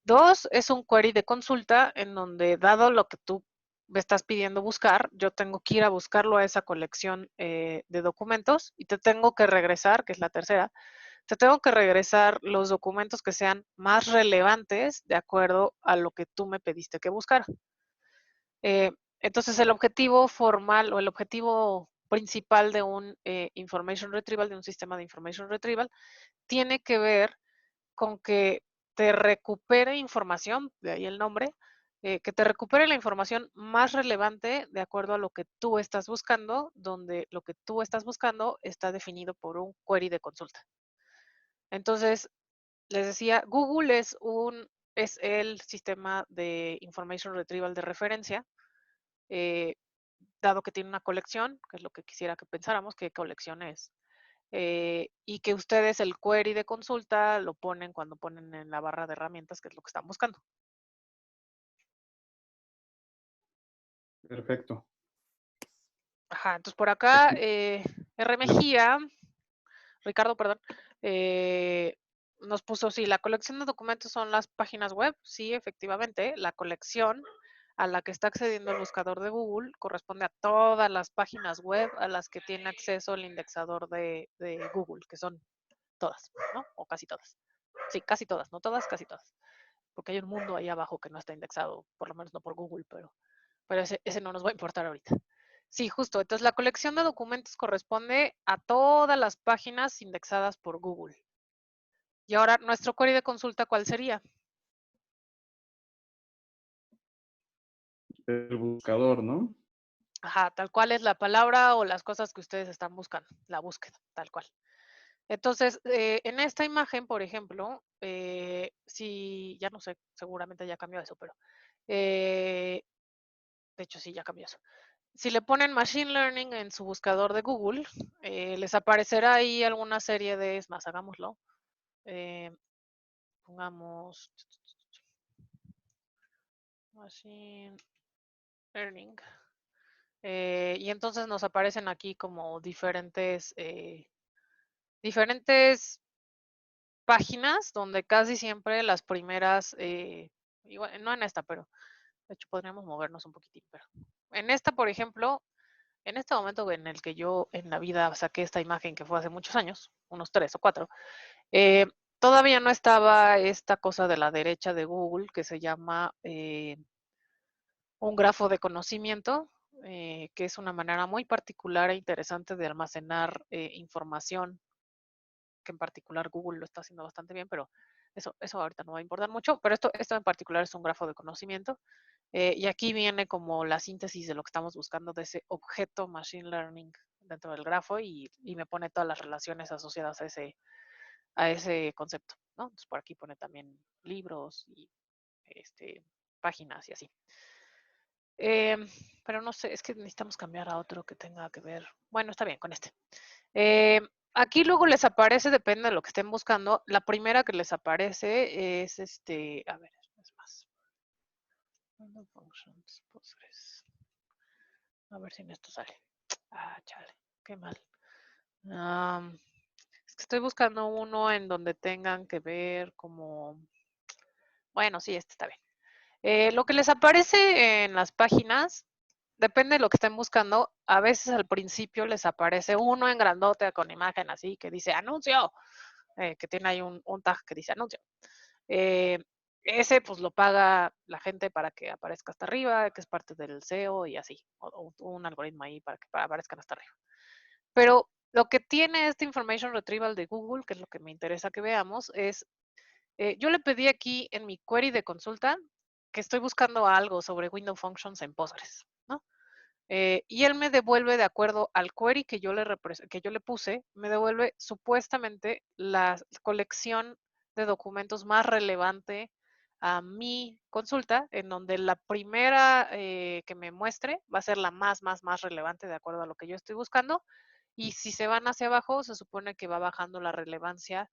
Dos, es un query de consulta en donde, dado lo que tú me estás pidiendo buscar, yo tengo que ir a buscarlo a esa colección de documentos y te tengo que regresar, que es la tercera, te tengo que regresar los documentos que sean más relevantes de acuerdo a lo que tú me pediste que buscara. Entonces, el objetivo formal o el objetivo principal de un information retrieval, de un sistema de information retrieval, tiene que ver con que te recupere información, de ahí el nombre, que te recupere la información más relevante de acuerdo a lo que tú estás buscando, donde lo que tú estás buscando está definido por un query de consulta. Entonces, les decía, Google es el sistema de information retrieval de referencia, eh, dado que tiene una colección, que es lo que quisiera que pensáramos, qué colección es. Y que ustedes el query de consulta lo ponen cuando ponen en la barra de herramientas, que es lo que están buscando. Perfecto. Ajá, entonces por acá, R. Mejía, Ricardo, perdón, nos puso, sí, la colección de documentos son las páginas web. Sí, efectivamente, la colección a la que está accediendo el buscador de Google corresponde a todas las páginas web a las que tiene acceso el indexador de Google, que son todas, ¿no? O casi todas. Sí, casi todas, no todas, casi todas. Porque hay un mundo ahí abajo que no está indexado, por lo menos no por Google, pero ese no nos va a importar ahorita. Sí, justo. Entonces, la colección de documentos corresponde a todas las páginas indexadas por Google. Y ahora, nuestro query de consulta, ¿cuál sería? El buscador, ¿no? Ajá, tal cual es la palabra o las cosas que ustedes están buscando, la búsqueda, tal cual. Entonces, en esta imagen, por ejemplo, si, ya no sé, seguramente ya cambió eso, pero de hecho sí, ya cambió eso. Si le ponen Machine Learning en su buscador de Google, les aparecerá ahí alguna serie de, es más, hagámoslo. Pongamos Machine Learning. Y entonces nos aparecen aquí como diferentes páginas donde casi siempre las primeras, igual, no en esta, pero de hecho podríamos movernos un poquitín, pero en esta, por ejemplo, en este momento en el que yo en la vida saqué esta imagen que fue hace muchos años, unos 3 o 4, todavía no estaba esta cosa de la derecha de Google que se llama un grafo de conocimiento, que es una manera muy particular e interesante de almacenar información, que en particular Google lo está haciendo bastante bien, pero eso ahorita no va a importar mucho, pero esto en particular es un grafo de conocimiento. Y aquí viene como la síntesis de lo que estamos buscando de ese objeto Machine Learning dentro del grafo y me pone todas las relaciones asociadas a ese concepto, ¿no? Entonces por aquí pone también libros y páginas y así. Pero no sé, es que necesitamos cambiar a otro que tenga que ver. Bueno, está bien con este. Aquí luego les aparece, depende de lo que estén buscando. La primera que les aparece es a ver, es más. Functions, Postgres. A ver si en esto sale. Chale, qué mal. Es que estoy buscando uno en donde tengan que ver como. Bueno, sí, este está bien. Lo que les aparece en las páginas, depende de lo que estén buscando. A veces al principio les aparece uno en grandote con imagen así que dice anuncio, que tiene ahí un tag que dice anuncio. ese pues lo paga la gente para que aparezca hasta arriba, que es parte del SEO y así, o un algoritmo ahí para que aparezcan hasta arriba. Pero lo que tiene este Information Retrieval de Google, que es lo que me interesa que veamos, es, yo le pedí aquí en mi query de consulta que estoy buscando algo sobre Window Functions en Postgres, ¿no? Y él me devuelve, de acuerdo al query que yo le puse, me devuelve supuestamente la colección de documentos más relevante a mi consulta, en donde la primera que me muestre va a ser la más relevante de acuerdo a lo que yo estoy buscando. Y si se van hacia abajo, se supone que va bajando la relevancia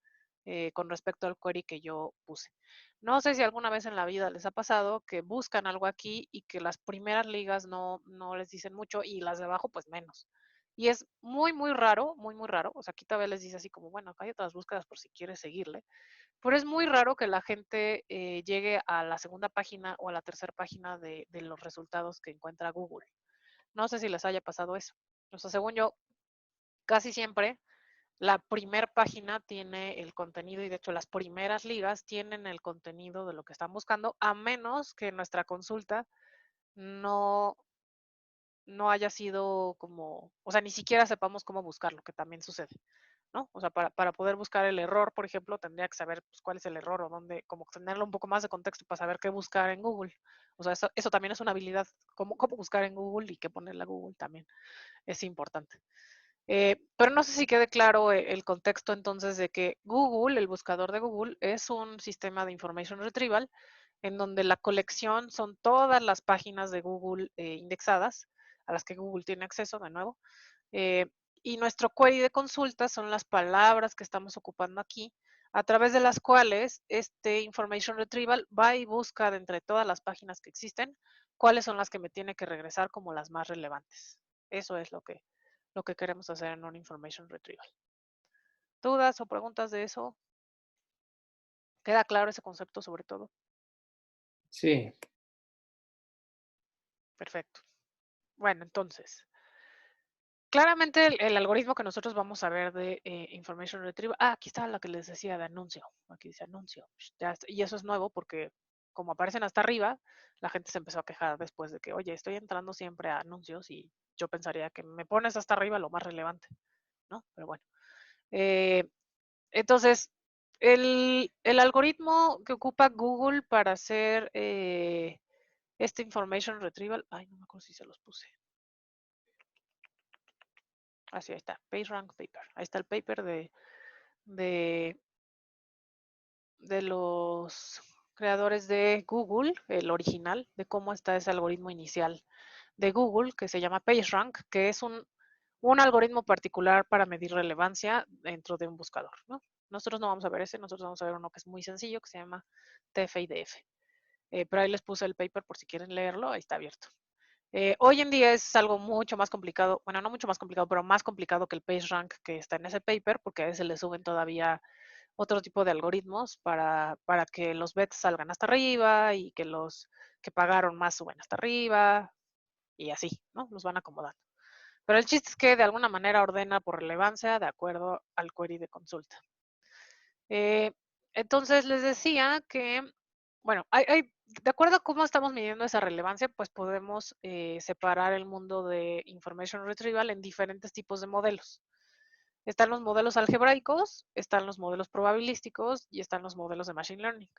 con respecto al query que yo puse. No sé si alguna vez en la vida les ha pasado que buscan algo aquí y que las primeras ligas no les dicen mucho y las de abajo pues menos. Y es muy raro, muy raro. O sea, aquí todavía les dice así como, bueno, acá hay otras búsquedas por si quieres seguirle. Pero es muy raro que la gente llegue a la segunda página o a la tercera página de los resultados que encuentra Google. No sé si les haya pasado eso. O sea, según yo, casi siempre la primera página tiene el contenido y de hecho las primeras ligas tienen el contenido de lo que están buscando, a menos que nuestra consulta no, no haya sido como, o sea, ni siquiera sepamos cómo buscarlo, que también sucede, ¿no? O sea, para poder buscar el error, por ejemplo, tendría que saber pues, cuál es el error o dónde, como tenerlo un poco más de contexto para saber qué buscar en Google. O sea, eso también es una habilidad, cómo buscar en Google y qué ponerle a Google también es importante. Pero no sé si quede claro el contexto entonces de que Google, el buscador de Google, es un sistema de information retrieval en donde la colección son todas las páginas de Google indexadas, a las que Google tiene acceso de nuevo. eh, y nuestro query de consulta son las palabras que estamos ocupando aquí, a través de las cuales este information retrieval va y busca de entre todas las páginas que existen, cuáles son las que me tiene que regresar como las más relevantes. Eso es lo que queremos hacer en un information retrieval. ¿Dudas o preguntas de eso? ¿Queda claro ese concepto sobre todo? Sí. Perfecto. Bueno, entonces, claramente el algoritmo que nosotros vamos a ver de information retrieval, aquí está la que les decía de anuncio, aquí dice anuncio, y eso es nuevo porque como aparecen hasta arriba, la gente se empezó a quejar después de que, oye, estoy entrando siempre a anuncios y yo pensaría que me pones hasta arriba lo más relevante, ¿no? Pero bueno. Entonces, el algoritmo que ocupa Google para hacer este information retrieval, ay, no me acuerdo si se los puse. Así, ahí está, PageRank paper. Ahí está el paper de, de los creadores de Google, el original, de cómo está ese algoritmo inicial de Google, que se llama PageRank, que es un algoritmo particular para medir relevancia dentro de un buscador, ¿no? Nosotros no vamos a ver ese, nosotros vamos a ver uno que es muy sencillo, que se llama TF-IDF. Pero ahí les puse el paper por si quieren leerlo, ahí está abierto. Hoy en día es algo mucho más complicado, bueno, no mucho más complicado, pero más complicado que el PageRank que está en ese paper, porque a veces le suben todavía otro tipo de algoritmos para que los bets salgan hasta arriba y que los que pagaron más suben hasta arriba y así, ¿no? Los van acomodando. Pero el chiste es que de alguna manera ordena por relevancia de acuerdo al query de consulta. Entonces les decía que, bueno, de acuerdo a cómo estamos midiendo esa relevancia, pues podemos separar el mundo de information retrieval en diferentes tipos de modelos. Están los modelos algebraicos, están los modelos probabilísticos y están los modelos de machine learning.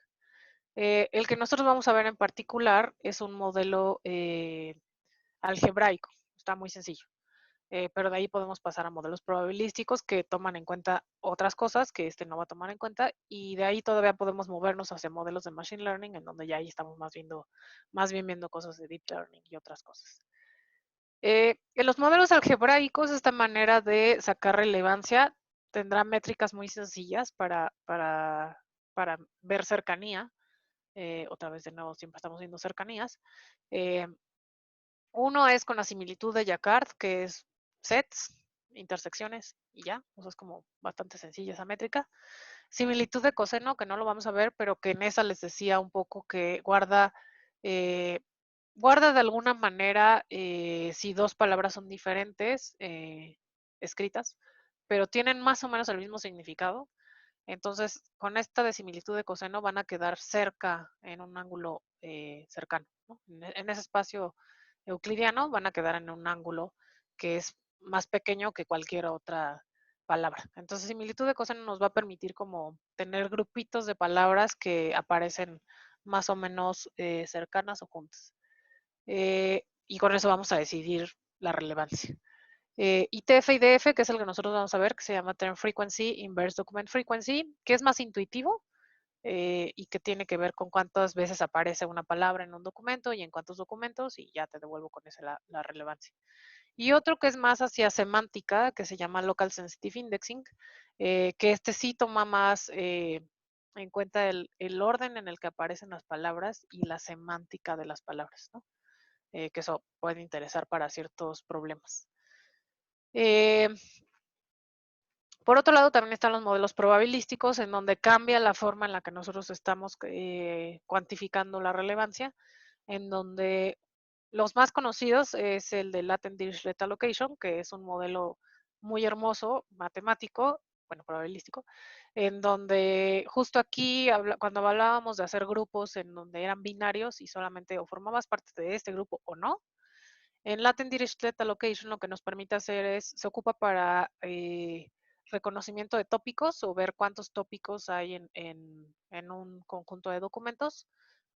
El que nosotros vamos a ver en particular es un modelo algebraico, está muy sencillo. Pero de ahí podemos pasar a modelos probabilísticos que toman en cuenta otras cosas que este no va a tomar en cuenta y de ahí todavía podemos movernos hacia modelos de machine learning en donde ya ahí estamos más bien viendo cosas de deep learning y otras cosas. En los modelos algebraicos esta manera de sacar relevancia tendrá métricas muy sencillas para ver cercanía. Otra vez de nuevo siempre estamos viendo cercanías. Uno es con la similitud de Jacquard, que es sets, intersecciones y ya. O sea, es como bastante sencilla esa métrica. Similitud de coseno, que no lo vamos a ver, pero que en esa les decía un poco que guarda de alguna manera si dos palabras son diferentes escritas, pero tienen más o menos el mismo significado. Entonces, con esta de similitud de coseno van a quedar cerca en un ángulo cercano, ¿no? En ese espacio euclidiano van a quedar en un ángulo que es más pequeño que cualquier otra palabra. Entonces, similitud de coseno nos va a permitir como tener grupitos de palabras que aparecen más o menos cercanas o juntas. Y con eso vamos a decidir la relevancia. Y TF y DF, que es el que nosotros vamos a ver, que se llama Term Frequency, Inverse Document Frequency, que es más intuitivo y que tiene que ver con cuántas veces aparece una palabra en un documento y en cuántos documentos, y ya te devuelvo con ese la relevancia. Y otro que es más hacia semántica, que se llama Local Sensitive Indexing, que este sí toma más en cuenta el orden en el que aparecen las palabras y la semántica de las palabras, ¿no? Que eso puede interesar para ciertos problemas. Por otro lado, también están los modelos probabilísticos, en donde cambia la forma en la que nosotros estamos cuantificando la relevancia, en donde los más conocidos es el de Latent Dirichlet Allocation, que es un modelo muy hermoso, matemático, bueno, probabilístico, en donde justo aquí, cuando hablábamos de hacer grupos en donde eran binarios y solamente o formabas parte de este grupo o no, en Latent Dirichlet Allocation lo que nos permite hacer es, se ocupa para reconocimiento de tópicos o ver cuántos tópicos hay en un conjunto de documentos,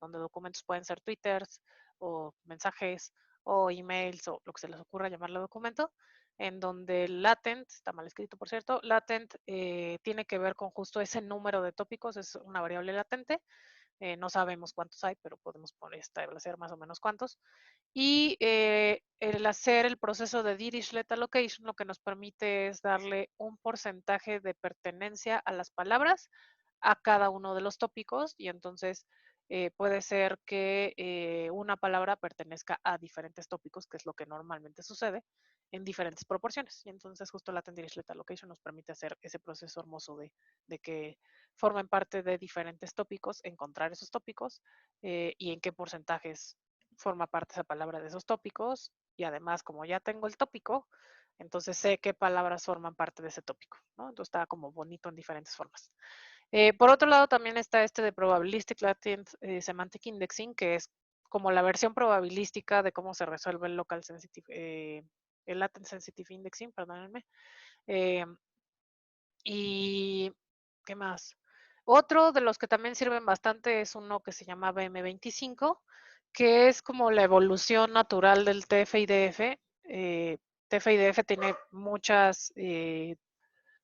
donde documentos pueden ser twitters o mensajes o emails o lo que se les ocurra llamarle documento, en donde el latent, está mal escrito por cierto, latent tiene que ver con justo ese número de tópicos, es una variable latente, no sabemos cuántos hay, pero podemos establecer más o menos cuántos. Y el hacer el proceso de Dirichlet Allocation lo que nos permite es darle un porcentaje de pertenencia a las palabras a cada uno de los tópicos, y entonces puede ser que una palabra pertenezca a diferentes tópicos, que es lo que normalmente sucede, en diferentes proporciones. Y entonces justo la Dirichlet Allocation nos permite hacer ese proceso hermoso de que formen parte de diferentes tópicos, encontrar esos tópicos y en qué porcentajes forma parte esa palabra de esos tópicos, y además como ya tengo el tópico, entonces sé qué palabras forman parte de ese tópico, ¿no? Entonces está como bonito en diferentes formas. Por otro lado también está este de Probabilistic Latent Semantic Indexing, que es como la versión probabilística de cómo se resuelve el Local Sensitive, el Latent Sensitive Indexing, perdónenme. Y, ¿qué más? Otro de los que también sirven bastante es uno que se llama BM25, que es como la evolución natural del TF-IDF. TF-IDF tiene muchas,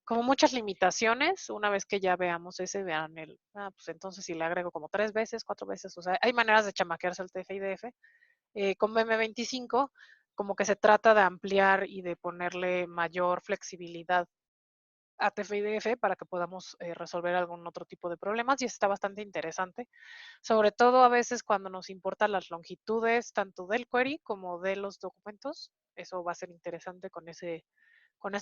como muchas limitaciones. Una vez que ya veamos ese, vean pues entonces si le agrego como 3 veces, 4 veces, o sea, hay maneras de chamaquearse el TF-IDF. Con BM25, como que se trata de ampliar y de ponerle mayor flexibilidad a TF-IDF para que podamos resolver algún otro tipo de problemas, y está bastante interesante, sobre todo a veces cuando nos importan las longitudes tanto del query como de los documentos. Eso va a ser interesante con ese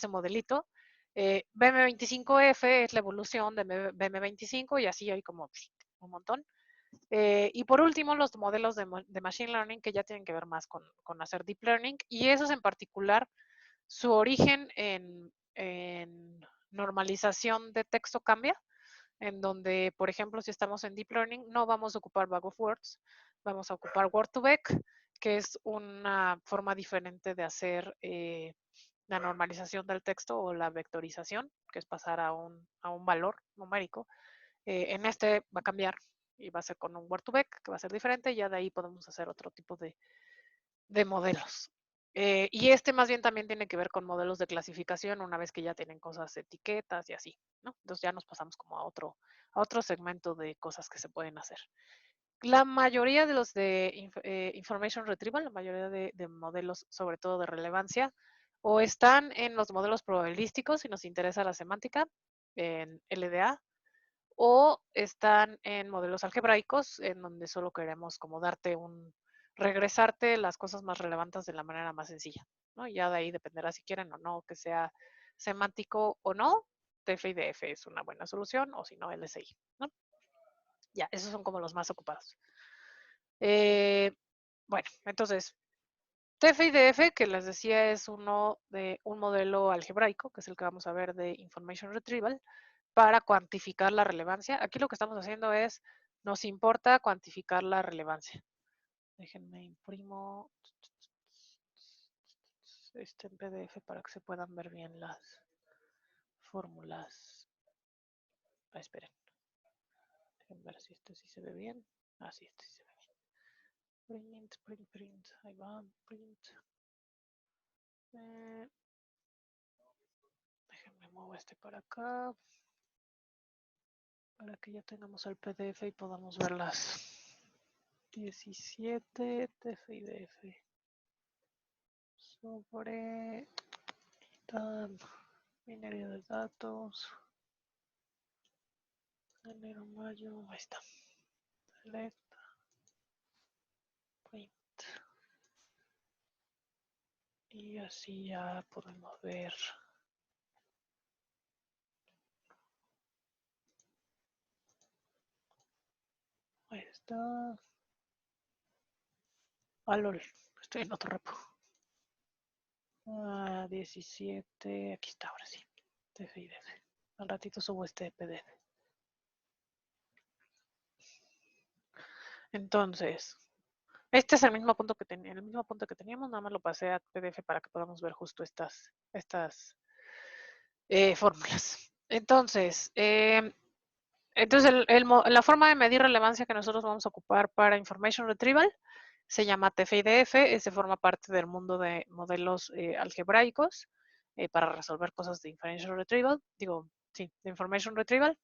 modelito. BM25F es la evolución de BM25 y así hay como un montón. Y por último, los modelos de Machine Learning, que ya tienen que ver más con hacer Deep Learning, y esos en particular, su origen en normalización de texto cambia, en donde, por ejemplo, si estamos en Deep Learning, no vamos a ocupar Bag of Words, vamos a ocupar Word2Vec, que es una forma diferente de hacer la normalización del texto o la vectorización, que es pasar a un valor numérico. En este va a cambiar y va a ser con un Word2Vec, que va a ser diferente, y ya de ahí podemos hacer otro tipo de modelos. Y este más bien también tiene que ver con modelos de clasificación, una vez que ya tienen cosas, etiquetas y así, ¿no? Entonces ya nos pasamos como a otro segmento de cosas que se pueden hacer. La mayoría de los de Information Retrieval, la mayoría de modelos, sobre todo de relevancia, o están en los modelos probabilísticos, si nos interesa la semántica, en LDA, o están en modelos algebraicos, en donde solo queremos como regresarte las cosas más relevantes de la manera más sencilla, ¿no? Y ya de ahí dependerá si quieren o no que sea semántico o no. TF-IDF es una buena solución, o si no, LSI, ¿no? Ya, esos son como los más ocupados. Bueno, entonces, TF-IDF, que les decía, es un modelo algebraico, que es el que vamos a ver de Information Retrieval, para cuantificar la relevancia. Aquí lo que estamos haciendo es, nos importa cuantificar la relevancia. Déjenme imprimo este en PDF para que se puedan ver bien las fórmulas. Esperen. Déjenme ver si este sí se ve bien. Sí, este sí se ve bien. Print. Ahí va, print. Déjenme mover este para acá. Para que ya tengamos el PDF y podamos ver las 17 TF-IDF sobre minería de datos, enero, mayo, ahí está, select, print, y así ya podemos ver ahí está. LOL, estoy en otro repo. 17, aquí está, ahora sí, TF-IDF. Al ratito subo este PDF. Entonces, este es el mismo punto que teníamos, nada más lo pasé a PDF para que podamos ver justo estas fórmulas. Entonces, la forma de medir relevancia que nosotros vamos a ocupar para Information Retrieval se llama TF-IDF, ese forma parte del mundo de modelos algebraicos para resolver cosas de Information Retrieval, de Information Retrieval.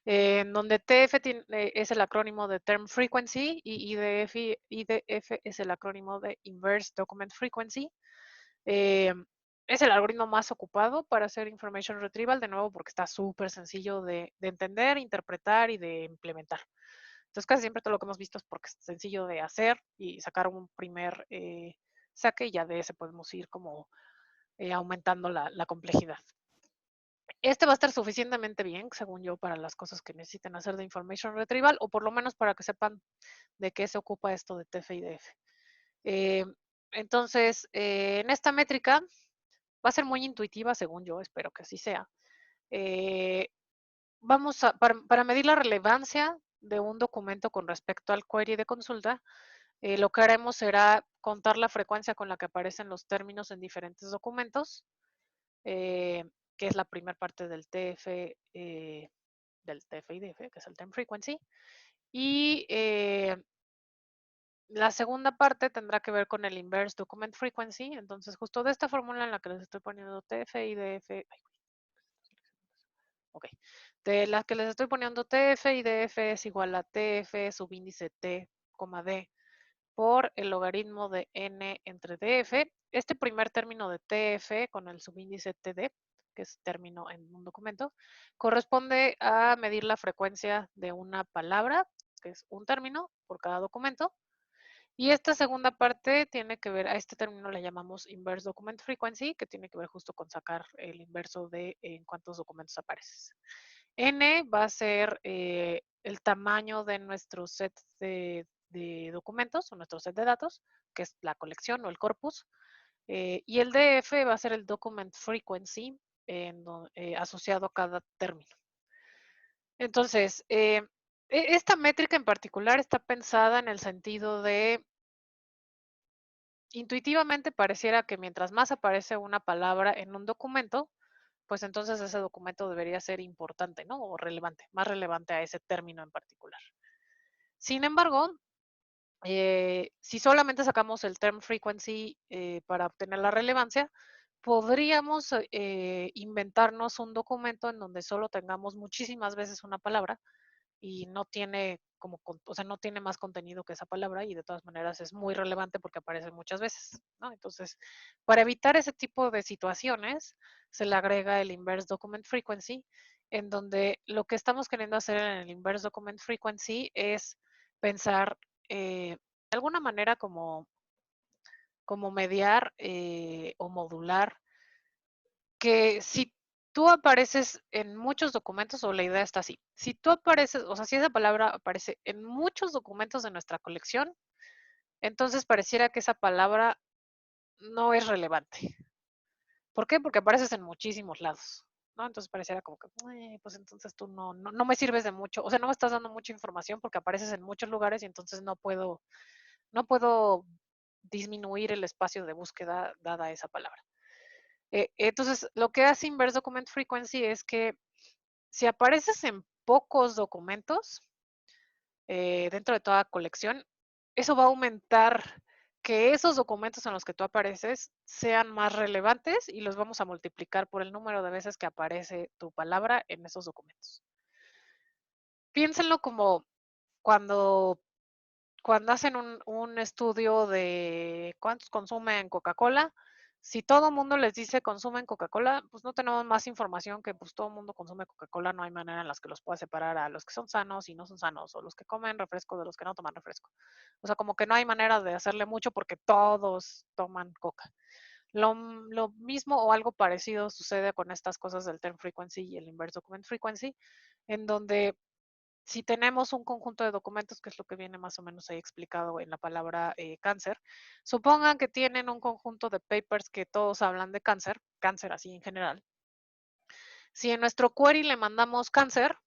En donde TF es el acrónimo de Term Frequency y IDF es el acrónimo de Inverse Document Frequency. Es el algoritmo más ocupado para hacer Information Retrieval, de nuevo porque está súper sencillo de entender, interpretar y de implementar. Entonces casi siempre todo lo que hemos visto es porque es sencillo de hacer y sacar un primer saque y ya de ese podemos ir como aumentando la complejidad. Este va a estar suficientemente bien, según yo, para las cosas que necesiten hacer de Information Retrieval, o por lo menos para que sepan de qué se ocupa esto de TF-IDF. Entonces, en esta métrica va a ser muy intuitiva, según yo, espero que así sea. Para medir la relevancia de un documento con respecto al query de consulta, lo que haremos será contar la frecuencia con la que aparecen los términos en diferentes documentos, que es la primera parte del TF-IDF, que es el Term Frequency. Y la segunda parte tendrá que ver con el Inverse Document Frequency. Entonces, justo de esta fórmula en la que les estoy poniendo TF-IDF, de la que les estoy poniendo TF-IDF es igual a TF subíndice T, D por el logaritmo de N entre DF. Este primer término de TF con el subíndice TD, que es término en un documento, corresponde a medir la frecuencia de una palabra, que es un término por cada documento. Y esta segunda parte tiene que ver, a este término le llamamos Inverse Document Frequency, que tiene que ver justo con sacar el inverso de en cuántos documentos apareces. N va a ser el tamaño de nuestro set de documentos o nuestro set de datos, que es la colección o el corpus. Y el DF va a ser el Document Frequency asociado a cada término. Entonces, esta métrica en particular está pensada en el sentido de, intuitivamente pareciera que mientras más aparece una palabra en un documento, pues entonces ese documento debería ser importante, ¿no? O relevante, más relevante a ese término en particular. Sin embargo, si solamente sacamos el term frequency para obtener la relevancia, podríamos inventarnos un documento en donde solo tengamos muchísimas veces una palabra y no tiene no tiene más contenido que esa palabra y de todas maneras es muy relevante porque aparece muchas veces, ¿no? Entonces, para evitar ese tipo de situaciones, se le agrega el Inverse Document Frequency, en donde lo que estamos queriendo hacer en el Inverse Document Frequency es pensar de alguna manera como mediar o modular que si tú apareces en muchos documentos, o la idea está así, si tú apareces, o sea, si esa palabra aparece en muchos documentos de nuestra colección, entonces pareciera que esa palabra no es relevante. ¿Por qué? Porque apareces en muchísimos lados. ¿no? Entonces pareciera como que, pues entonces tú no me sirves de mucho, o sea, no me estás dando mucha información porque apareces en muchos lugares y entonces no puedo disminuir el espacio de búsqueda dada esa palabra. Entonces, lo que hace Inverse Document Frequency es que si apareces en pocos documentos dentro de toda colección, eso va a aumentar que esos documentos en los que tú apareces sean más relevantes y los vamos a multiplicar por el número de veces que aparece tu palabra en esos documentos. Piénsenlo como cuando hacen un estudio de cuántos consumen Coca-Cola, si todo el mundo les dice consumen Coca-Cola, pues no tenemos más información que pues todo el mundo consume Coca-Cola, no hay manera en las que los pueda separar a los que son sanos y no son sanos, o los que comen refresco de los que no toman refresco. O sea, como que no hay manera de hacerle mucho porque todos toman Coca. Lo mismo o algo parecido sucede con estas cosas del term frequency y el inverse document frequency, en donde si tenemos un conjunto de documentos, que es lo que viene más o menos ahí explicado en la palabra cáncer, supongan que tienen un conjunto de papers que todos hablan de cáncer, cáncer así en general. Si en nuestro query le mandamos cáncer,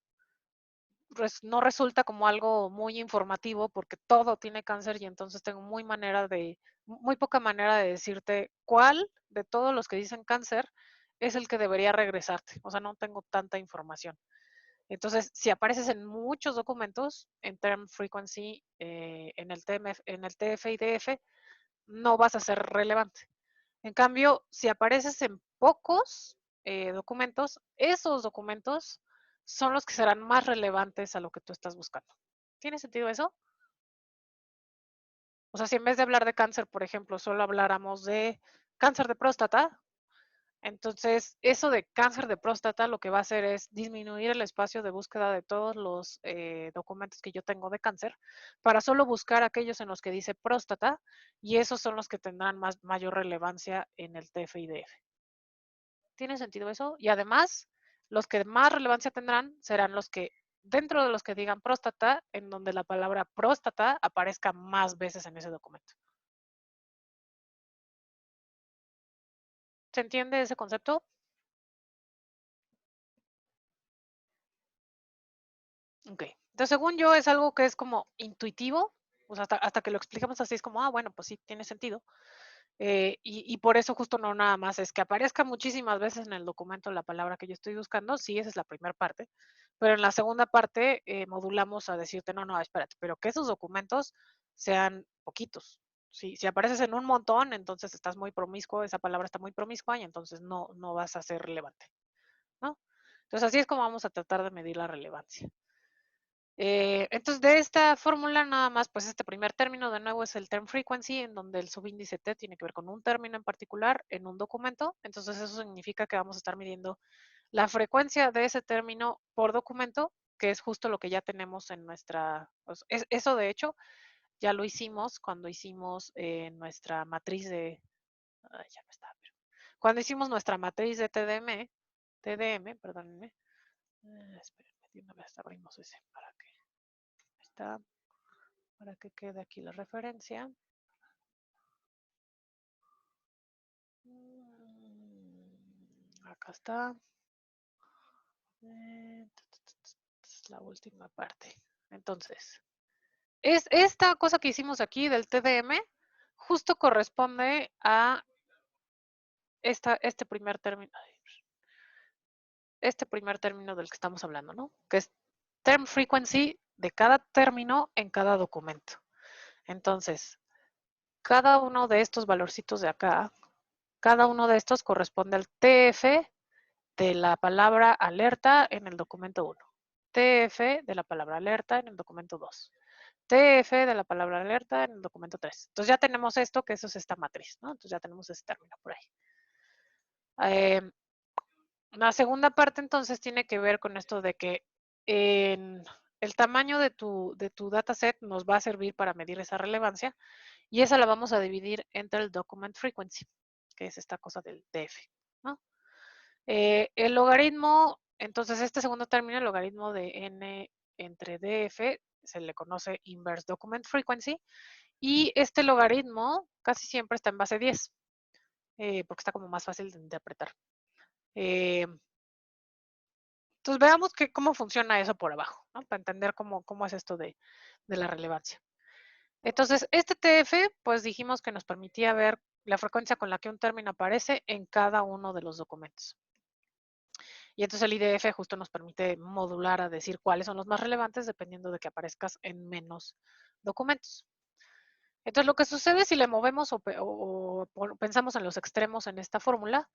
pues no resulta como algo muy informativo porque todo tiene cáncer y entonces tengo muy poca manera de decirte cuál de todos los que dicen cáncer es el que debería regresarte. O sea, no tengo tanta información. Entonces, si apareces en muchos documentos, en term frequency, en el TF y DF, no vas a ser relevante. En cambio, si apareces en pocos documentos, esos documentos son los que serán más relevantes a lo que tú estás buscando. ¿Tiene sentido eso? O sea, si en vez de hablar de cáncer, por ejemplo, solo habláramos de cáncer de próstata, entonces, eso de cáncer de próstata lo que va a hacer es disminuir el espacio de búsqueda de todos los documentos que yo tengo de cáncer para solo buscar aquellos en los que dice próstata y esos son los que tendrán mayor relevancia en el TF-IDF. ¿Tiene sentido eso? Y además, los que más relevancia tendrán serán los que, dentro de los que digan próstata, en donde la palabra próstata aparezca más veces en ese documento. ¿Se entiende ese concepto? Ok. Entonces, según yo, es algo que es como intuitivo, o sea, hasta que lo explicamos así es como, bueno, pues sí, tiene sentido. Y por eso justo no nada más es que aparezca muchísimas veces en el documento la palabra que yo estoy buscando, sí, esa es la primera parte, pero en la segunda parte modulamos a decirte, no, espérate, pero que esos documentos sean poquitos. Si apareces en un montón, entonces estás muy promiscuo, esa palabra está muy promiscua y entonces no vas a ser relevante, ¿no? Entonces así es como vamos a tratar de medir la relevancia. Entonces, de esta fórmula nada más, pues este primer término de nuevo es el term frequency, en donde el subíndice T tiene que ver con un término en particular en un documento. Entonces, eso significa que vamos a estar midiendo la frecuencia de ese término por documento, que es justo lo que ya tenemos en nuestra... Pues, eso, de hecho, ya lo hicimos cuando hicimos nuestra matriz de... Ay, ya no está. Cuando hicimos nuestra matriz de TDM, perdónenme. Espérenme, de una vez abrimos ese para que... Está para que quede aquí la referencia. Acá está. La última parte. Entonces, es esta cosa que hicimos aquí del TDM, justo corresponde a este primer término. Este primer término del que estamos hablando, ¿no? Que es term frequency de cada término en cada documento. Entonces, cada uno de estos valorcitos de acá, cada uno de estos corresponde al TF de la palabra alerta en el documento 1, TF de la palabra alerta en el documento 2, TF de la palabra alerta en el documento 3. Entonces ya tenemos esto, que eso es esta matriz, ¿no? Entonces ya tenemos ese término por ahí. La segunda parte entonces tiene que ver con esto de que el tamaño de tu dataset nos va a servir para medir esa relevancia y esa la vamos a dividir entre el document frequency, que es esta cosa del DF, ¿no? El logaritmo, entonces este segundo término, el logaritmo de n entre df, se le conoce inverse document frequency, y este logaritmo casi siempre está en base 10, porque está como más fácil de interpretar. Entonces veamos cómo funciona eso por abajo, ¿no? Para entender cómo es esto de la relevancia. Entonces, este TF, pues dijimos que nos permitía ver la frecuencia con la que un término aparece en cada uno de los documentos. Y entonces el IDF justo nos permite modular a decir cuáles son los más relevantes dependiendo de que aparezcas en menos documentos. Entonces, lo que sucede si le movemos o pensamos en los extremos en esta fórmula,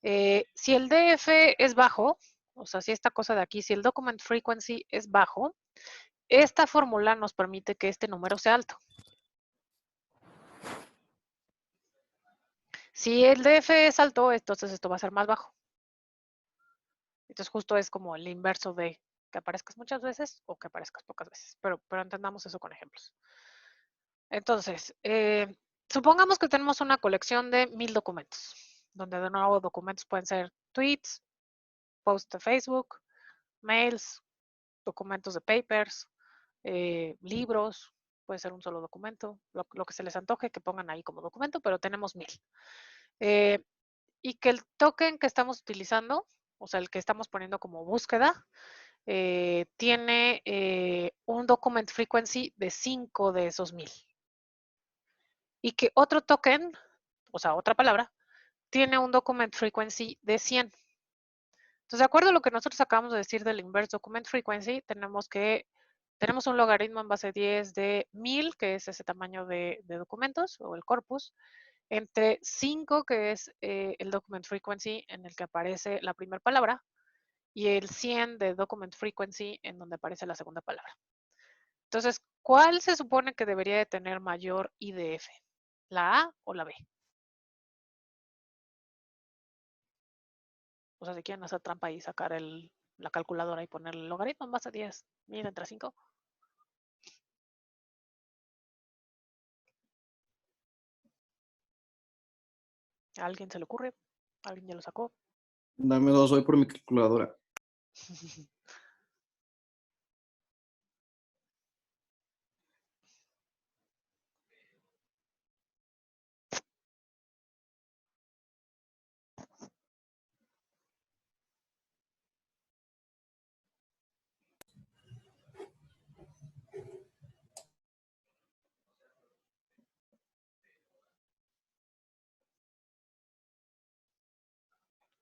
si el DF es bajo, o sea, si esta cosa de aquí, si el document frequency es bajo, esta fórmula nos permite que este número sea alto. Si el DF es alto, entonces esto va a ser más bajo. Entonces justo es como el inverso de que aparezcas muchas veces o que aparezcas pocas veces. Pero entendamos eso con ejemplos. Entonces, supongamos que tenemos una colección de 1000 documentos, donde de nuevo documentos pueden ser tweets, posts de Facebook, mails, documentos de papers, libros, puede ser un solo documento, lo que se les antoje que pongan ahí como documento, pero tenemos 1000. Y que el token que estamos utilizando, o sea, el que estamos poniendo como búsqueda, tiene un document frequency de 5 de esos 1000. Y que otro token, o sea, otra palabra, tiene un document frequency de 100. Entonces, de acuerdo a lo que nosotros acabamos de decir del inverse document frequency, tenemos un logaritmo en base 10 de 1000, que es ese tamaño de documentos, o el corpus, entre 5, que es el document frequency en el que aparece la primera palabra, y el 100 de document frequency en donde aparece la segunda palabra. Entonces, ¿cuál se supone que debería de tener mayor IDF? ¿La A o la B? O sea, si quieren hacer trampa y sacar la calculadora y poner el logaritmo en base a 10, 1000 entre 5. ¿A alguien se le ocurre? ¿Alguien ya lo sacó? Dame 2 hoy por mi calculadora.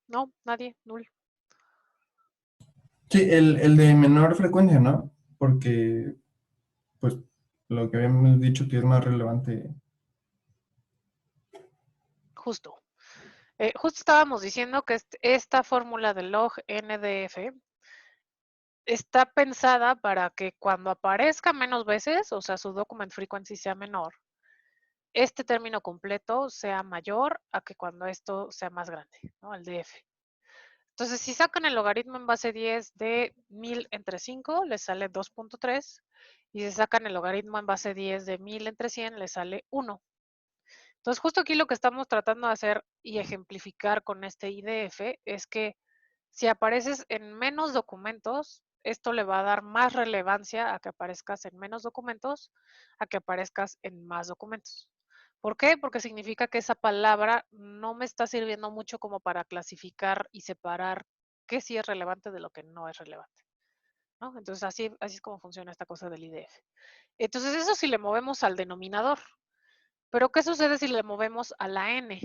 No, nadie, null. Sí, el de menor frecuencia, ¿no? Porque, pues, lo que habíamos dicho que es más relevante. Justo. Justo estábamos diciendo que esta fórmula de log NDF está pensada para que cuando aparezca menos veces, o sea, su document frequency sea menor, este término completo sea mayor a que cuando esto sea más grande, ¿no? El DF. Entonces, si sacan el logaritmo en base 10 de 1000 entre 5, les sale 2.3. Y si sacan el logaritmo en base 10 de 1000 entre 100, les sale 1. Entonces, justo aquí lo que estamos tratando de hacer y ejemplificar con este IDF es que si apareces en menos documentos, esto le va a dar más relevancia a que aparezcas en menos documentos, a que aparezcas en más documentos. ¿Por qué? Porque significa que esa palabra no me está sirviendo mucho como para clasificar y separar qué sí es relevante de lo que no es relevante, ¿no? Entonces, así es como funciona esta cosa del IDF. Entonces, eso si le movemos al denominador. Pero, ¿qué sucede si le movemos a la N?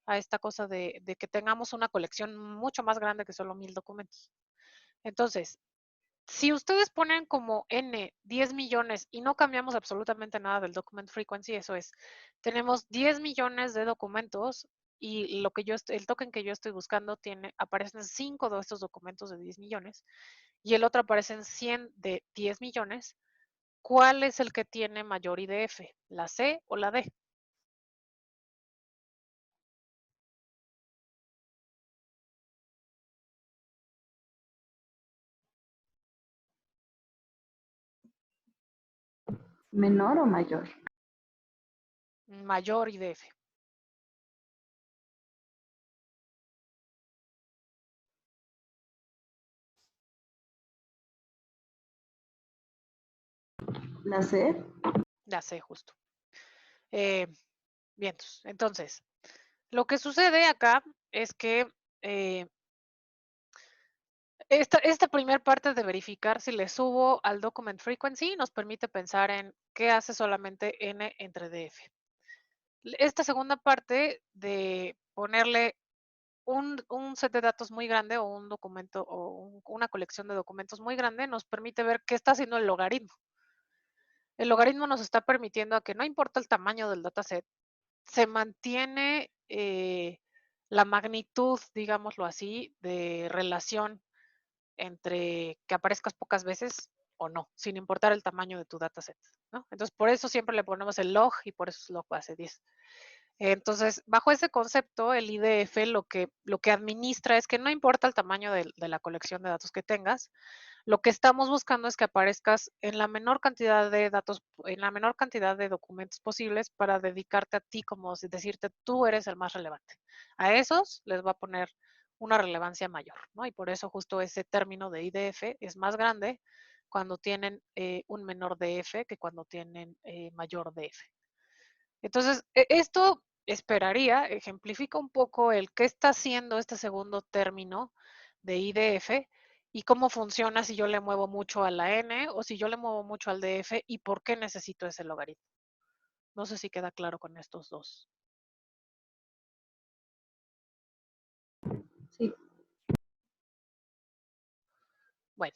A esta cosa de que tengamos una colección mucho más grande que solo 1000 documentos. Entonces, si ustedes ponen como N 10 millones y no cambiamos absolutamente nada del document frequency, eso es, tenemos 10 millones de documentos y el token que yo estoy buscando aparecen 5 de estos documentos de 10 millones y el otro aparecen 100 de 10 millones, ¿cuál es el que tiene mayor IDF? ¿La C o la D? ¿Menor o mayor? Mayor IDF. ¿La C? La C justo. Bien, entonces, lo que sucede acá es que Esta primera parte de verificar si le subo al document frequency nos permite pensar en qué hace solamente n entre df. Esta segunda parte de ponerle un set de datos muy grande o un documento o una colección de documentos muy grande nos permite ver qué está haciendo el logaritmo. El logaritmo nos está permitiendo a que no importa el tamaño del dataset, se mantiene la magnitud, digámoslo así, de relación entre que aparezcas pocas veces o no, sin importar el tamaño de tu dataset, ¿no? Entonces, por eso siempre le ponemos el log y por eso es log base 10. Entonces, bajo ese concepto, el IDF lo que administra es que no importa el tamaño de la colección de datos que tengas, lo que estamos buscando es que aparezcas en la menor cantidad de datos, en la menor cantidad de documentos posibles para dedicarte a ti, como decirte, tú eres el más relevante. A esos les va a poner una relevancia mayor, ¿no? Y por eso justo ese término de IDF es más grande cuando tienen un menor DF que cuando tienen mayor DF. Entonces, esto esperaría, ejemplifica un poco el qué está haciendo este segundo término de IDF y cómo funciona si yo le muevo mucho a la N o si yo le muevo mucho al DF y por qué necesito ese logaritmo. No sé si queda claro con estos dos. Sí. Bueno,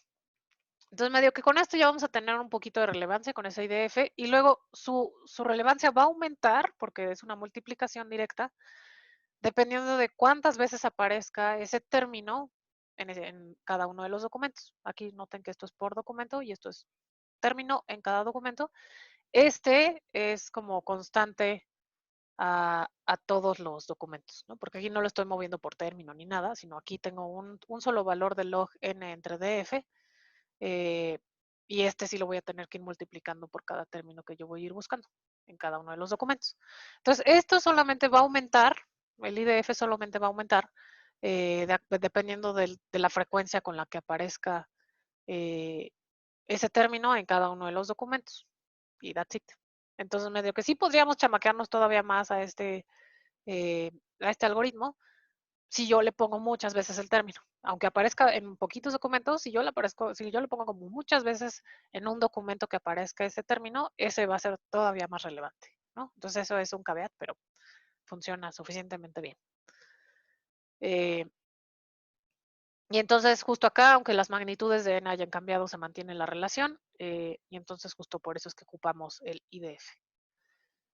entonces medio que con esto ya vamos a tener un poquito de relevancia con ese IDF y luego su relevancia va a aumentar porque es una multiplicación directa dependiendo de cuántas veces aparezca ese término en cada uno de los documentos. Aquí noten que esto es por documento y esto es término en cada documento. Este es como constante a todos los documentos, ¿no? Porque aquí no lo estoy moviendo por término ni nada, sino aquí tengo un solo valor de log n entre df y este sí lo voy a tener que ir multiplicando por cada término que yo voy a ir buscando en cada uno de los documentos. Entonces, esto solamente va a aumentar, el IDF solamente va a aumentar dependiendo de la frecuencia con la que aparezca ese término en cada uno de los documentos. Y that's it. Entonces, medio que sí podríamos chamaquearnos todavía más eh, a este algoritmo, si yo le pongo muchas veces el término. Aunque aparezca en poquitos documentos, si yo le pongo como muchas veces en un documento que aparezca ese término, ese va a ser todavía más relevante, ¿no? Entonces eso es un caveat, pero funciona suficientemente bien. Y entonces justo acá, aunque las magnitudes de n hayan cambiado, se mantiene la relación, y entonces justo por eso es que ocupamos el IDF.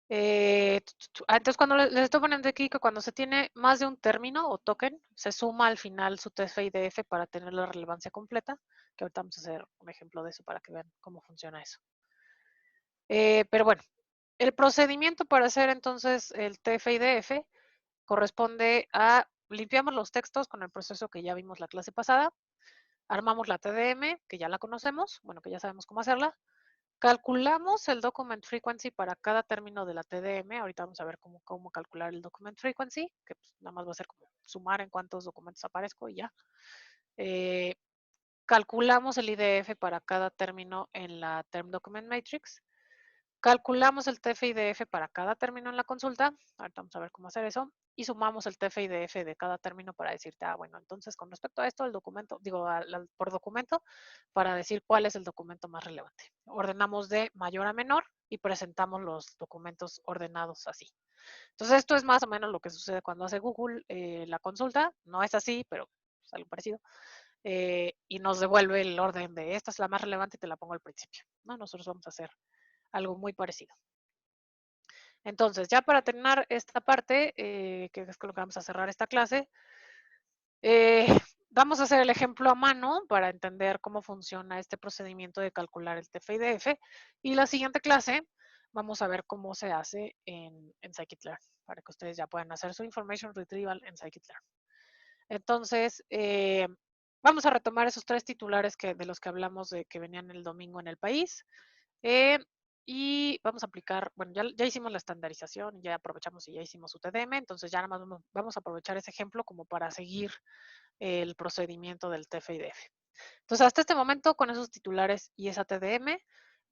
Entonces, cuando les estoy poniendo aquí que cuando se tiene más de un término o token, se suma al final su TF-IDF para tener la relevancia completa, que ahorita vamos a hacer un ejemplo de eso para que vean cómo funciona eso. Pero bueno, el procedimiento para hacer entonces el TF-IDF corresponde a limpiamos los textos con el proceso que ya vimos la clase pasada, armamos la TDM, que ya la conocemos, bueno, que ya sabemos cómo hacerla, calculamos el document frequency para cada término de la TDM. Ahorita vamos a ver cómo calcular el document frequency, que pues nada más va a ser como sumar en cuántos documentos aparezco y ya. Calculamos el IDF para cada término en la Term Document Matrix. Calculamos el TF-IDF para cada término en la consulta. Ahorita vamos a ver cómo hacer eso. Y sumamos el TF-IDF de cada término para decirte, bueno, entonces con respecto a esto, el documento, digo, por documento, para decir cuál es el documento más relevante. Ordenamos de mayor a menor y presentamos los documentos ordenados así. Entonces, esto es más o menos lo que sucede cuando hace Google la consulta. No es así, pero es algo parecido. Y nos devuelve el orden de esta es la más relevante y te la pongo al principio, ¿no? Nosotros vamos a hacer algo muy parecido. Entonces, ya para terminar esta parte, que es con lo que vamos a cerrar esta clase, vamos a hacer el ejemplo a mano para entender cómo funciona este procedimiento de calcular el TF-IDF. Y la siguiente clase vamos a ver cómo se hace en Scikit-learn, para que ustedes ya puedan hacer su information retrieval en Scikit-learn. Entonces, vamos a retomar esos tres titulares de los que hablamos de que venían el domingo en el país. Y vamos a aplicar, bueno, ya hicimos la estandarización, ya aprovechamos y ya hicimos UTDM, entonces ya nada más vamos a aprovechar ese ejemplo como para seguir el procedimiento del TF-IDF. Entonces, hasta este momento, con esos titulares y esa TDM,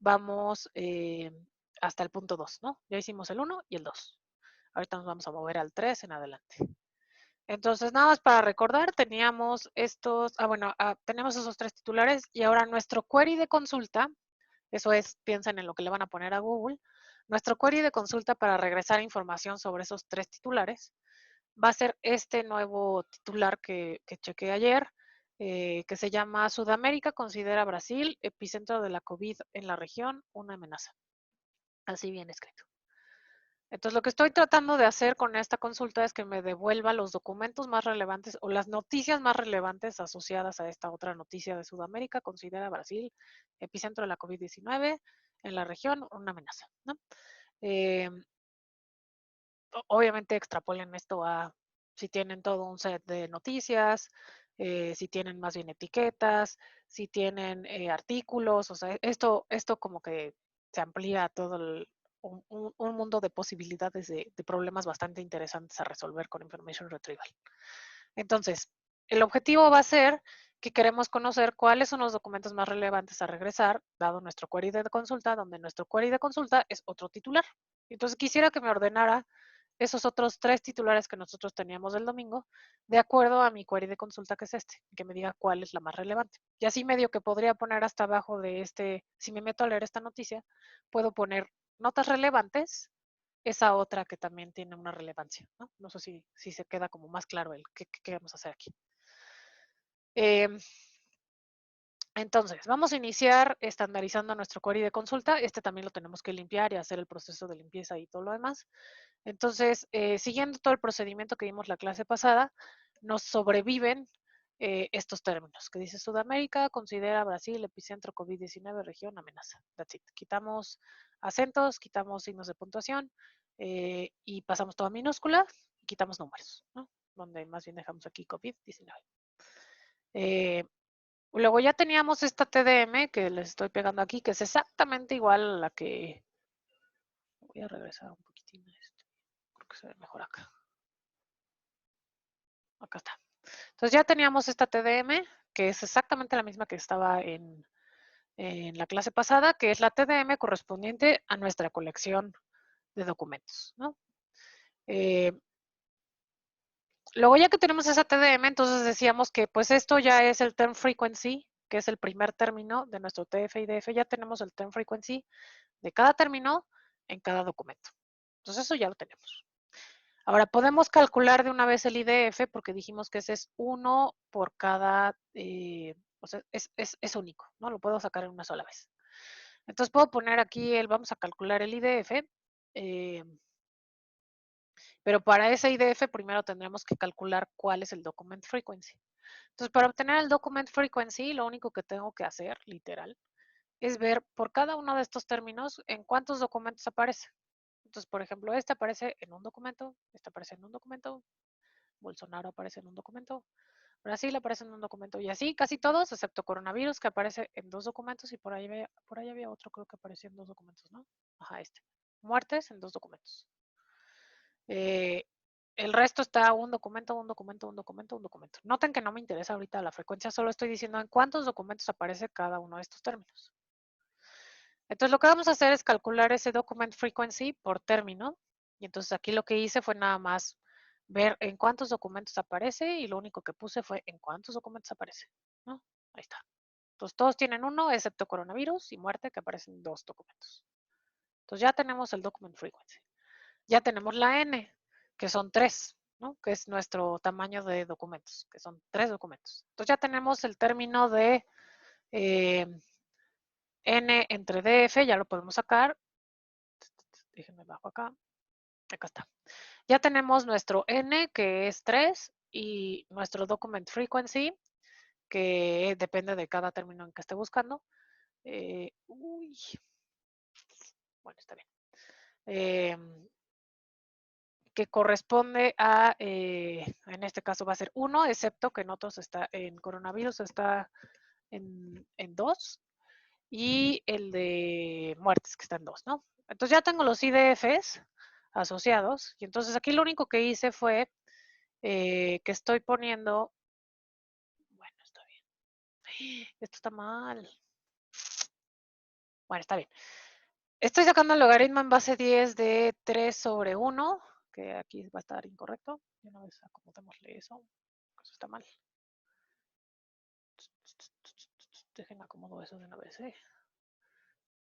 vamos hasta el punto 2, ¿no? Ya hicimos el 1 y el 2. Ahorita nos vamos a mover al 3 en adelante. Entonces, nada más para recordar, teníamos estos, tenemos esos 3 titulares y ahora nuestro query de consulta, eso es, piensen en lo que le van a poner a Google, nuestro query de consulta para regresar información sobre esos 3 titulares va a ser este nuevo titular que chequé ayer, que se llama Sudamérica considera Brasil epicentro de la COVID en la región, una amenaza. Así bien escrito. Entonces, lo que estoy tratando de hacer con esta consulta es que me devuelva los documentos más relevantes o las noticias más relevantes asociadas a esta otra noticia de Sudamérica, considera Brasil epicentro de la COVID-19 en la región, una amenaza, ¿no? Obviamente extrapolen esto a si tienen todo un set de noticias, si tienen más bien etiquetas, si tienen artículos, o sea, esto como que se amplía todo un mundo de posibilidades de problemas bastante interesantes a resolver con Information Retrieval. Entonces, el objetivo va a ser que queremos conocer cuáles son los documentos más relevantes a regresar, dado nuestro query de consulta, donde nuestro query de consulta es otro titular. Entonces, quisiera que me ordenara esos otros 3 titulares que nosotros teníamos del domingo, de acuerdo a mi query de consulta, que es este, que me diga cuál es la más relevante. Y así medio que podría poner hasta abajo de este, si me meto a leer esta noticia, puedo poner notas relevantes, esa otra que también tiene una relevancia, ¿no? No sé si se queda como más claro el qué vamos a hacer aquí. Entonces, vamos a iniciar estandarizando nuestro query de consulta. Este también lo tenemos que limpiar y hacer el proceso de limpieza y todo lo demás. Entonces, siguiendo todo el procedimiento que vimos la clase pasada, nos sobreviven estos términos, que dice Sudamérica, considera Brasil epicentro COVID-19, región, amenaza. That's it. Quitamos acentos, quitamos signos de puntuación y pasamos todo a minúscula y quitamos números, ¿no? Donde más bien dejamos aquí COVID-19. Luego ya teníamos esta TDM que les estoy pegando aquí, que es exactamente igual a la que... Voy a regresar un poquitín a esto. Creo que se ve mejor acá. Acá está. Entonces ya teníamos esta TDM, que es exactamente la misma que estaba en la clase pasada, que es la TDM correspondiente a nuestra colección de documentos, ¿no? Luego ya que tenemos esa TDM, entonces decíamos que pues esto ya es el term frequency, que es el primer término de nuestro TF y DF. Ya tenemos el term frequency de cada término en cada documento. Entonces eso ya lo tenemos. Ahora podemos calcular de una vez el IDF porque dijimos que ese es uno por cada, o sea, es único, ¿no? Lo puedo sacar en una sola vez. Entonces puedo poner aquí vamos a calcular el IDF, pero para ese IDF primero tendremos que calcular cuál es el document frequency. Entonces para obtener el document frequency, lo único que tengo que hacer, literal, es ver por cada uno de estos términos en cuántos documentos aparece. Entonces, por ejemplo, este aparece en un documento, este aparece en un documento, Bolsonaro aparece en un documento, Brasil aparece en un documento y así casi todos, excepto coronavirus, que aparece en 2 documentos y por ahí había otro, creo que aparecía en 2 documentos, ¿no? Ajá, este. Muertes en 2 documentos. El resto está un documento, un documento, un documento, un documento. Noten que no me interesa ahorita la frecuencia, solo estoy diciendo en cuántos documentos aparece cada uno de estos términos. Entonces lo que vamos a hacer es calcular ese document frequency por término. Y entonces aquí lo que hice fue nada más ver en cuántos documentos aparece y lo único que puse fue en cuántos documentos aparece, ¿no? Ahí está. Entonces todos tienen uno, excepto coronavirus y muerte, que aparecen en 2 documentos. Entonces ya tenemos el document frequency. Ya tenemos la N, que son 3, ¿no? Que es nuestro tamaño de documentos, que son 3 documentos. Entonces ya tenemos el término de N entre DF, ya lo podemos sacar. Déjenme bajo acá. Acá está. Ya tenemos nuestro N, que es 3, y nuestro document frequency, que depende de cada término en que esté buscando. Bueno, está bien. Que corresponde a, en este caso va a ser 1, excepto que en otros está, en coronavirus está en 2, y el de muertes que está en 2, ¿no? Entonces ya tengo los IDFs asociados, y entonces aquí lo único que hice fue que estoy poniendo, bueno, está bien, esto está mal, bueno, está bien. Estoy sacando el logaritmo en base 10 de 3 sobre 1 que aquí va a estar incorrecto. Y una vez acomodémosle eso. Eso está mal. Dejen acomodo eso de una vez, ¿eh?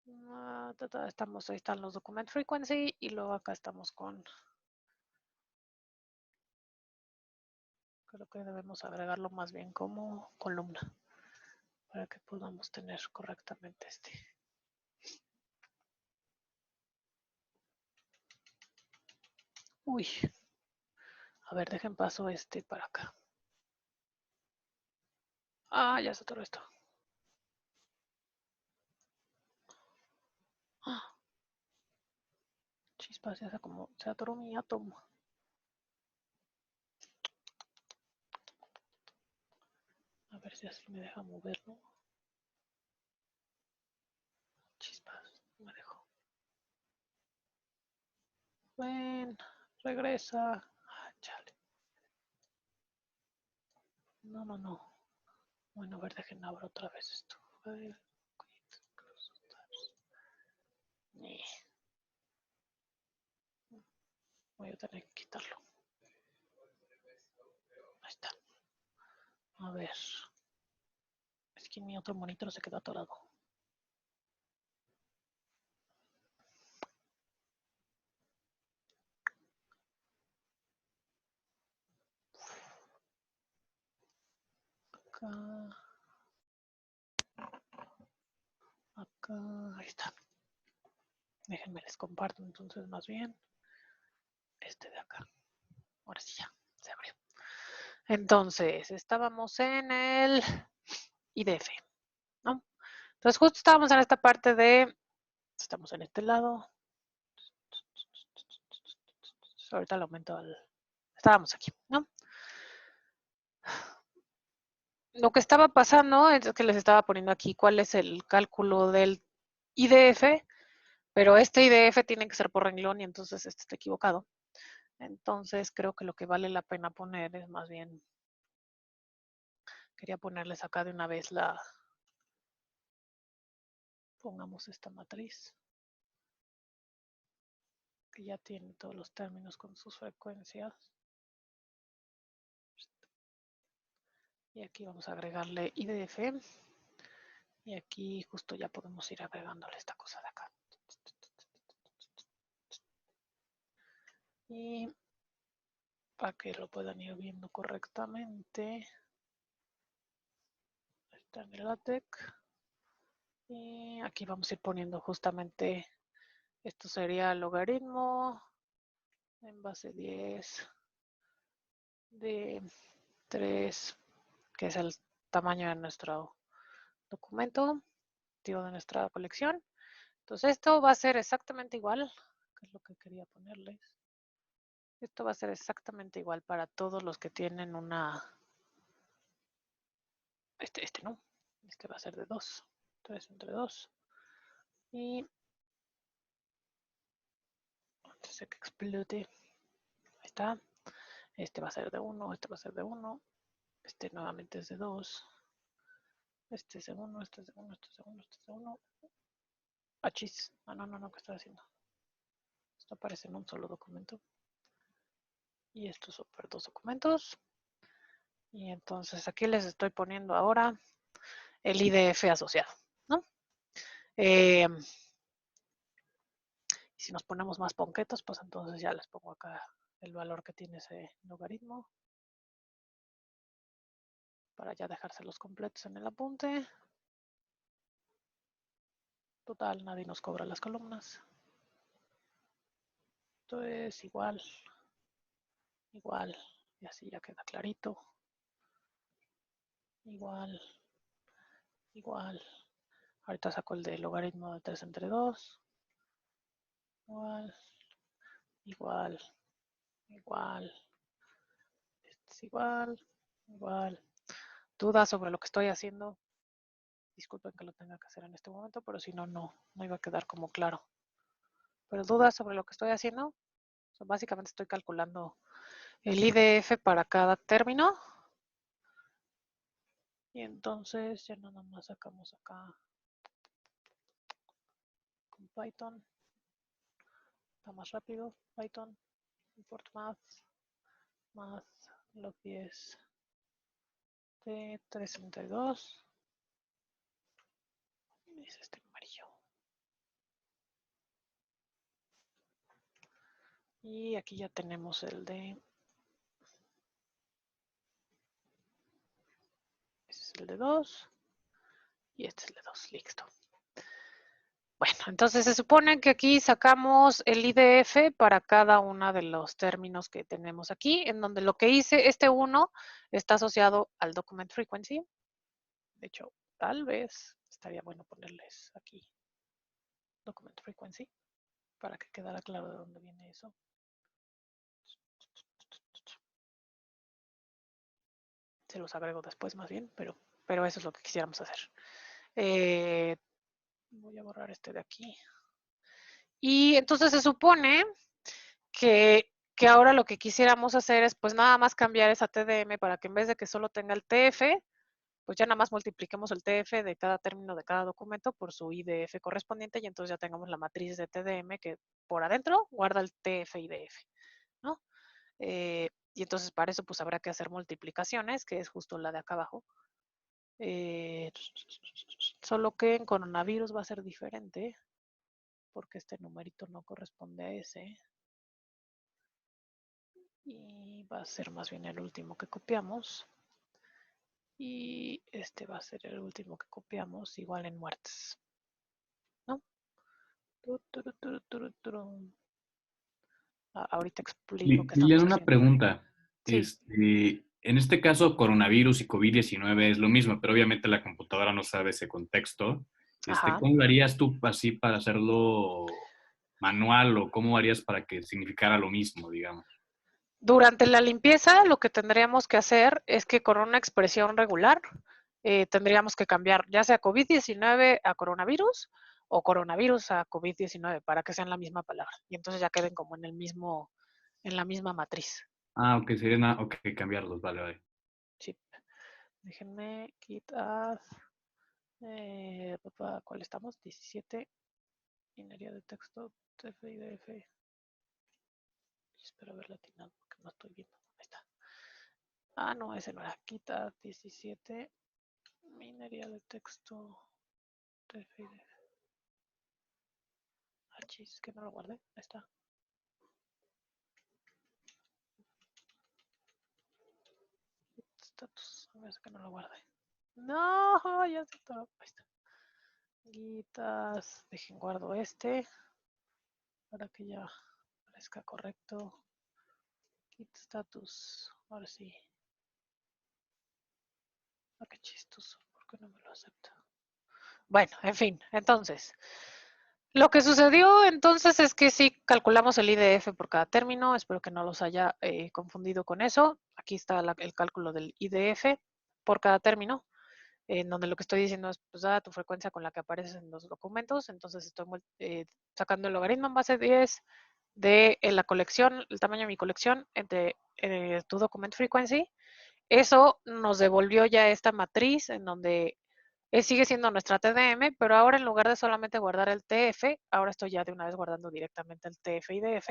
Ahí están los document frequency y luego acá estamos con... Creo que debemos agregarlo más bien como columna para que podamos tener correctamente este. Uy. A ver, dejen paso este para acá. Ah, ya se atoró esto. Ah. Chispas, ya se atoró mi átomo. A ver si así me deja moverlo. Chispas, no me dejó. Ven, regresa. Ah, chale. No, no, no. Bueno, a ver, dejen abrir otra vez esto. A ver. Voy a tener que quitarlo. Ahí está. A ver. Es que mi otro monitor se quedó atorado. Acá. Acá. Ahí está. Déjenme les comparto entonces más bien. Este de acá. Ahora sí ya. Se abrió. Entonces, estábamos en el IDF, ¿no? Entonces, justo estábamos en esta parte de... Estamos en este lado. Ahorita lo aumento al... Estábamos aquí, ¿no? Lo que estaba pasando es que les estaba poniendo aquí cuál es el cálculo del IDF, pero este IDF tiene que ser por renglón y entonces este está equivocado. Entonces, creo que lo que vale la pena poner es más bien... Quería ponerles acá de una vez la... Pongamos esta matriz, que ya tiene todos los términos con sus frecuencias. Y aquí vamos a agregarle IDF. Y aquí justo ya podemos ir agregándole esta cosa de acá. Y para que lo puedan ir viendo correctamente. Está en el LaTeX. Y aquí vamos a ir poniendo justamente, esto sería el logaritmo en base 10 de 3, que es el tamaño de nuestro documento, digo, de nuestra colección. Entonces esto va a ser exactamente igual, que es lo que quería ponerles. Esto va a ser exactamente igual para todos los que tienen una... Este no. Este va a ser de 2. 3 entre 2. Y antes de que explote. Ahí está. Este va a ser de 1. Este va a ser de 1. Este nuevamente es de 2. Este es de 1. Este es de 1. Este es de 1. Este es de 1. Ah, chis. Ah, no. ¿Qué estoy haciendo? Esto aparece en un solo documento. Y estos son para 2 documentos. Y entonces aquí les estoy poniendo ahora el IDF asociado, ¿no? Si nos ponemos más ponquetos, pues entonces ya les pongo acá el valor que tiene ese logaritmo para ya dejárselos completos en el apunte. Total, nadie nos cobra las columnas. Esto es igual, y así ya queda clarito. Igual. Ahorita saco el de logaritmo de 3 entre 2. Igual. Este es igual. ¿Dudas sobre lo que estoy haciendo? Disculpen que lo tenga que hacer en este momento, pero si no, no iba a quedar como claro. ¿Pero dudas sobre lo que estoy haciendo? Básicamente estoy calculando el IDF para cada término. Y entonces ya nada más sacamos acá con Python. Está más rápido, Python. import math más log 10 de 332. Es este amarillo. Y aquí ya tenemos el de... Este es el de 2. Y este es el de 2. Listo. Bueno, entonces se supone que aquí sacamos el IDF para cada uno de los términos que tenemos aquí, en donde lo que hice, este 1 está asociado al document frequency. De hecho, tal vez estaría bueno ponerles aquí document frequency para que quedara claro de dónde viene eso. Se los agrego después más bien, pero eso es lo que quisiéramos hacer. Voy a borrar este de aquí. Y entonces se supone que ahora lo que quisiéramos hacer es pues nada más cambiar esa TDM para que en vez de que solo tenga el TF, pues ya nada más multipliquemos el TF de cada término de cada documento por su IDF correspondiente y entonces ya tengamos la matriz de TDM que por adentro guarda el TF IDF, ¿no? Y entonces para eso pues habrá que hacer multiplicaciones, que es justo la de acá abajo. Solo que en coronavirus va a ser diferente, porque este numerito no corresponde a ese. Y va a ser más bien el último que copiamos. Y este va a ser el último que copiamos, igual en muertes. ¿No? Ahorita explico qué estamos Liliana, una haciendo. pregunta. Sí. En este caso, coronavirus y COVID-19 es lo mismo, pero obviamente la computadora no sabe ese contexto. Ajá. ¿Cómo lo harías tú así para hacerlo manual o cómo harías para que significara lo mismo, digamos? Durante la limpieza, lo que tendríamos que hacer es que con una expresión regular tendríamos que cambiar ya sea COVID-19 a coronavirus o coronavirus a COVID-19 para que sean la misma palabra. Y entonces ya queden como en la misma matriz. Ah, ok, sería nada, ok, cambiarlos, vale, vale. Sí. Déjenme quitar. ¿Cuál estamos? 17. Minería de texto, TF-IDF. Espero haber latinado porque no estoy viendo. Ahí está. Ah, no, ese no era. Quita 17. Minería de texto, TF-IDF. Ah, chis, que no lo guardé. Ahí está. Status. A ver, que no lo guardé. No, ya se atoró. Ahí está. Guitas. Dejen guardo este. Para que ya parezca correcto. Git status. Ahora sí. Ah, qué chistoso. ¿Por qué no me lo acepta? Bueno, en fin, entonces. Lo que sucedió entonces es que sí calculamos el IDF por cada término. Espero que no los haya confundido con eso. Aquí está el cálculo del IDF por cada término, en donde lo que estoy diciendo es, pues, dada tu frecuencia con la que apareces en los documentos, entonces estoy sacando el logaritmo en base 10 de la colección, el tamaño de mi colección, entre tu document frequency. Eso nos devolvió ya esta matriz en donde sigue siendo nuestra TDM, pero ahora en lugar de solamente guardar el TF, ahora estoy ya de una vez guardando directamente el TF y DF,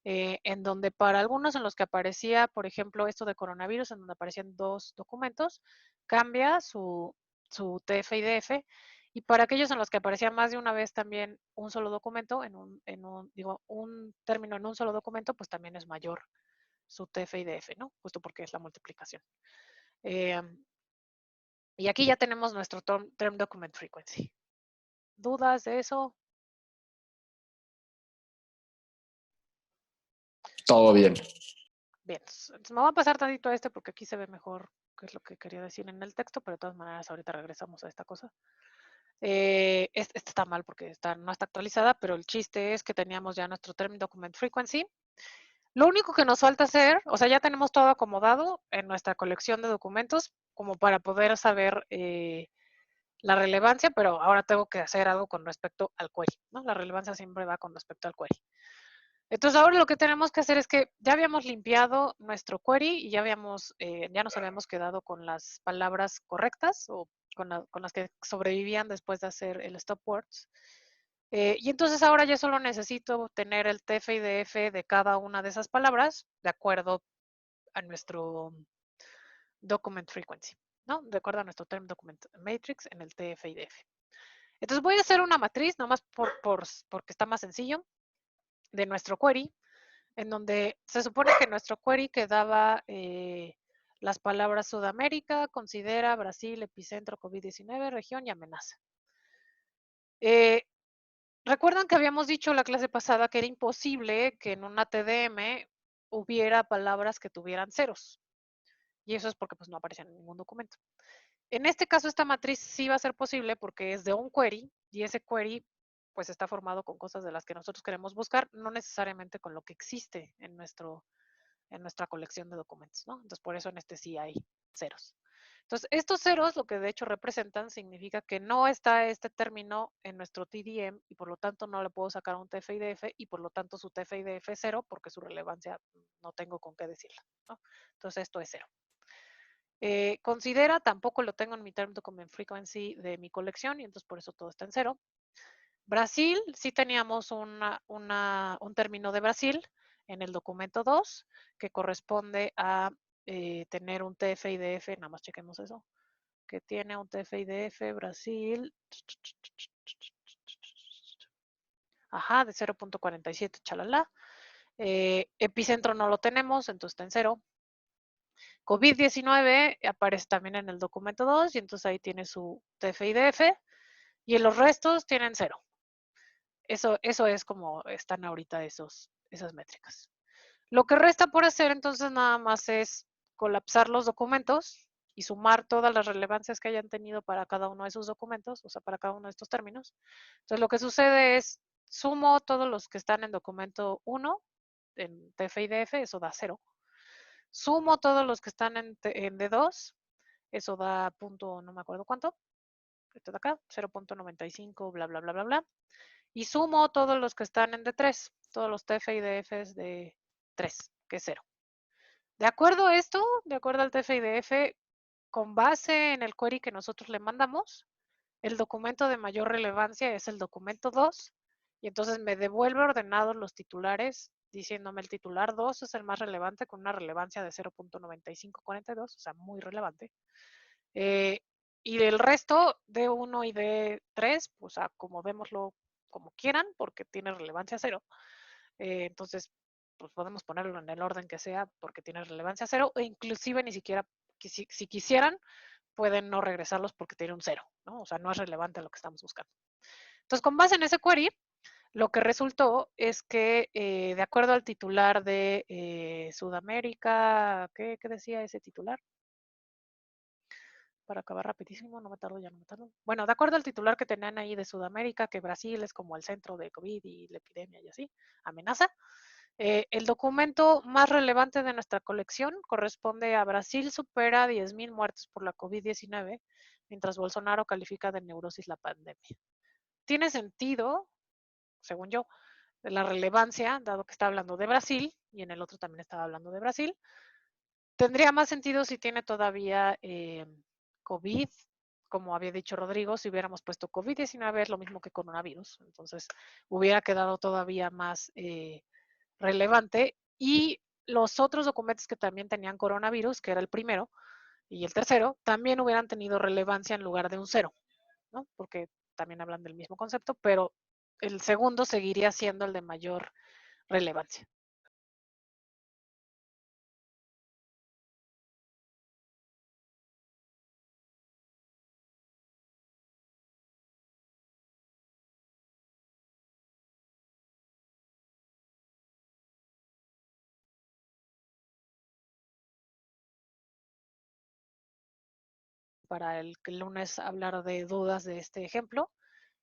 en donde para algunos en los que aparecía, por ejemplo, esto de coronavirus, en donde aparecían 2 documentos, cambia su TF y DF, y para aquellos en los que aparecía más de una vez también un solo documento, un término en un solo documento, pues también es mayor su TF y DF, ¿no? Justo porque es la multiplicación. Y aquí ya tenemos nuestro term document frequency. ¿Dudas de eso? Todo bien. Bien, entonces me voy a pasar tantito a este porque aquí se ve mejor qué es lo que quería decir en el texto, pero de todas maneras ahorita regresamos a esta cosa. Este está mal porque no está actualizada, pero el chiste es que teníamos ya nuestro term document frequency. Lo único que nos falta hacer, o sea, ya tenemos todo acomodado en nuestra colección de documentos como para poder saber la relevancia, pero ahora tengo que hacer algo con respecto al query, ¿no? La relevancia siempre va con respecto al query. Entonces ahora lo que tenemos que hacer es que ya habíamos limpiado nuestro query y ya nos habíamos quedado con las palabras correctas o con las que sobrevivían después de hacer el stop words. Y entonces ahora ya solo necesito tener el TF-IDF de cada una de esas palabras de acuerdo a nuestro document frequency, ¿no? De acuerdo a nuestro term document matrix en el TF-IDF. Entonces voy a hacer una matriz, nomás porque está más sencillo, de nuestro query, en donde se supone que nuestro query quedaba las palabras Sudamérica, considera, Brasil, epicentro, COVID-19, región y amenaza. Recuerdan que habíamos dicho la clase pasada que era imposible que en una TDM hubiera palabras que tuvieran ceros. Y eso es porque pues, no aparecen en ningún documento. En este caso, esta matriz sí va a ser posible porque es de un query y ese query pues está formado con cosas de las que nosotros queremos buscar, no necesariamente con lo que existe en nuestra colección de documentos, ¿no? Entonces, por eso en este sí hay ceros. Entonces, estos ceros, lo que de hecho representan, significa que no está este término en nuestro TDM y por lo tanto no le puedo sacar un TF-IDF y por lo tanto su TF-IDF es cero porque su relevancia no tengo con qué decirla, ¿no? Entonces, esto es cero. Considera, tampoco lo tengo en mi term document frequency de mi colección y entonces por eso todo está en cero. Brasil, sí teníamos un término de Brasil en el documento 2 que corresponde a tener un TF-IDF, nada más chequemos eso, que tiene un TF-IDF Brasil, ajá, de 0.47, chalala. Epicentro no lo tenemos, entonces está en cero. COVID-19 aparece también en el documento 2 y entonces ahí tiene su TF-IDF y en los restos tienen cero. Eso es como están ahorita esas métricas. Lo que resta por hacer entonces nada más es colapsar los documentos y sumar todas las relevancias que hayan tenido para cada uno de esos documentos, o sea, para cada uno de estos términos. Entonces lo que sucede es, sumo todos los que están en documento 1, en TF-IDF, eso da 0. Sumo todos los que están en D2, eso da punto, no me acuerdo cuánto, esto de acá, 0.95, bla, bla, bla, bla, bla. Y sumo todos los que están en D3, todos los TF-IDFs de 3, que es 0. De acuerdo a esto, de acuerdo al TF-IDF, con base en el query que nosotros le mandamos, el documento de mayor relevancia es el documento 2, y entonces me devuelve ordenados los titulares, diciéndome el titular 2 es el más relevante con una relevancia de 0.9542, o sea, muy relevante. Y del resto, D1 y D3, pues acomodémoslo como quieran, porque tiene relevancia 0. Entonces, pues podemos ponerlo en el orden que sea, porque tiene relevancia 0, e inclusive ni siquiera, si quisieran, pueden no regresarlos porque tiene un 0, ¿no? O sea, no es relevante lo que estamos buscando. Entonces, con base en ese query, lo que resultó es que, de acuerdo al titular de Sudamérica, ¿qué decía ese titular? Para acabar rapidísimo, no me tardo, ya no me tardo. Bueno, de acuerdo al titular que tenían ahí de Sudamérica, que Brasil es como el centro de COVID y la epidemia y así, amenaza, el documento más relevante de nuestra colección corresponde a Brasil supera 10,000 muertes por la COVID-19, mientras Bolsonaro califica de neurosis la pandemia. Tiene sentido, según yo, la relevancia, dado que está hablando de Brasil, y en el otro también estaba hablando de Brasil. Tendría más sentido si tiene todavía COVID, como había dicho Rodrigo, si hubiéramos puesto COVID-19 es lo mismo que coronavirus, entonces hubiera quedado todavía más relevante, y los otros documentos que también tenían coronavirus, que era el primero y el tercero, también hubieran tenido relevancia en lugar de un 0, ¿no? Porque también hablan del mismo concepto, pero el segundo seguiría siendo el de mayor relevancia. Para el lunes hablar de dudas de este ejemplo.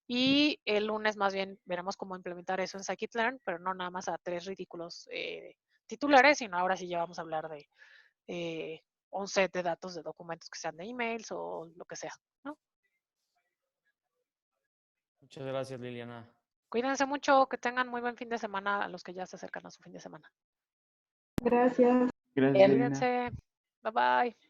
Y el lunes más bien veremos cómo implementar eso en Scikit-Learn, pero no nada más a 3 ridículos titulares, sino ahora sí ya vamos a hablar de un set de datos de documentos que sean de emails o lo que sea, ¿no? Muchas gracias, Liliana. Cuídense mucho, que tengan muy buen fin de semana a los que ya se acercan a su fin de semana. Gracias. Gracias, Lina. Cuídense. Bye bye.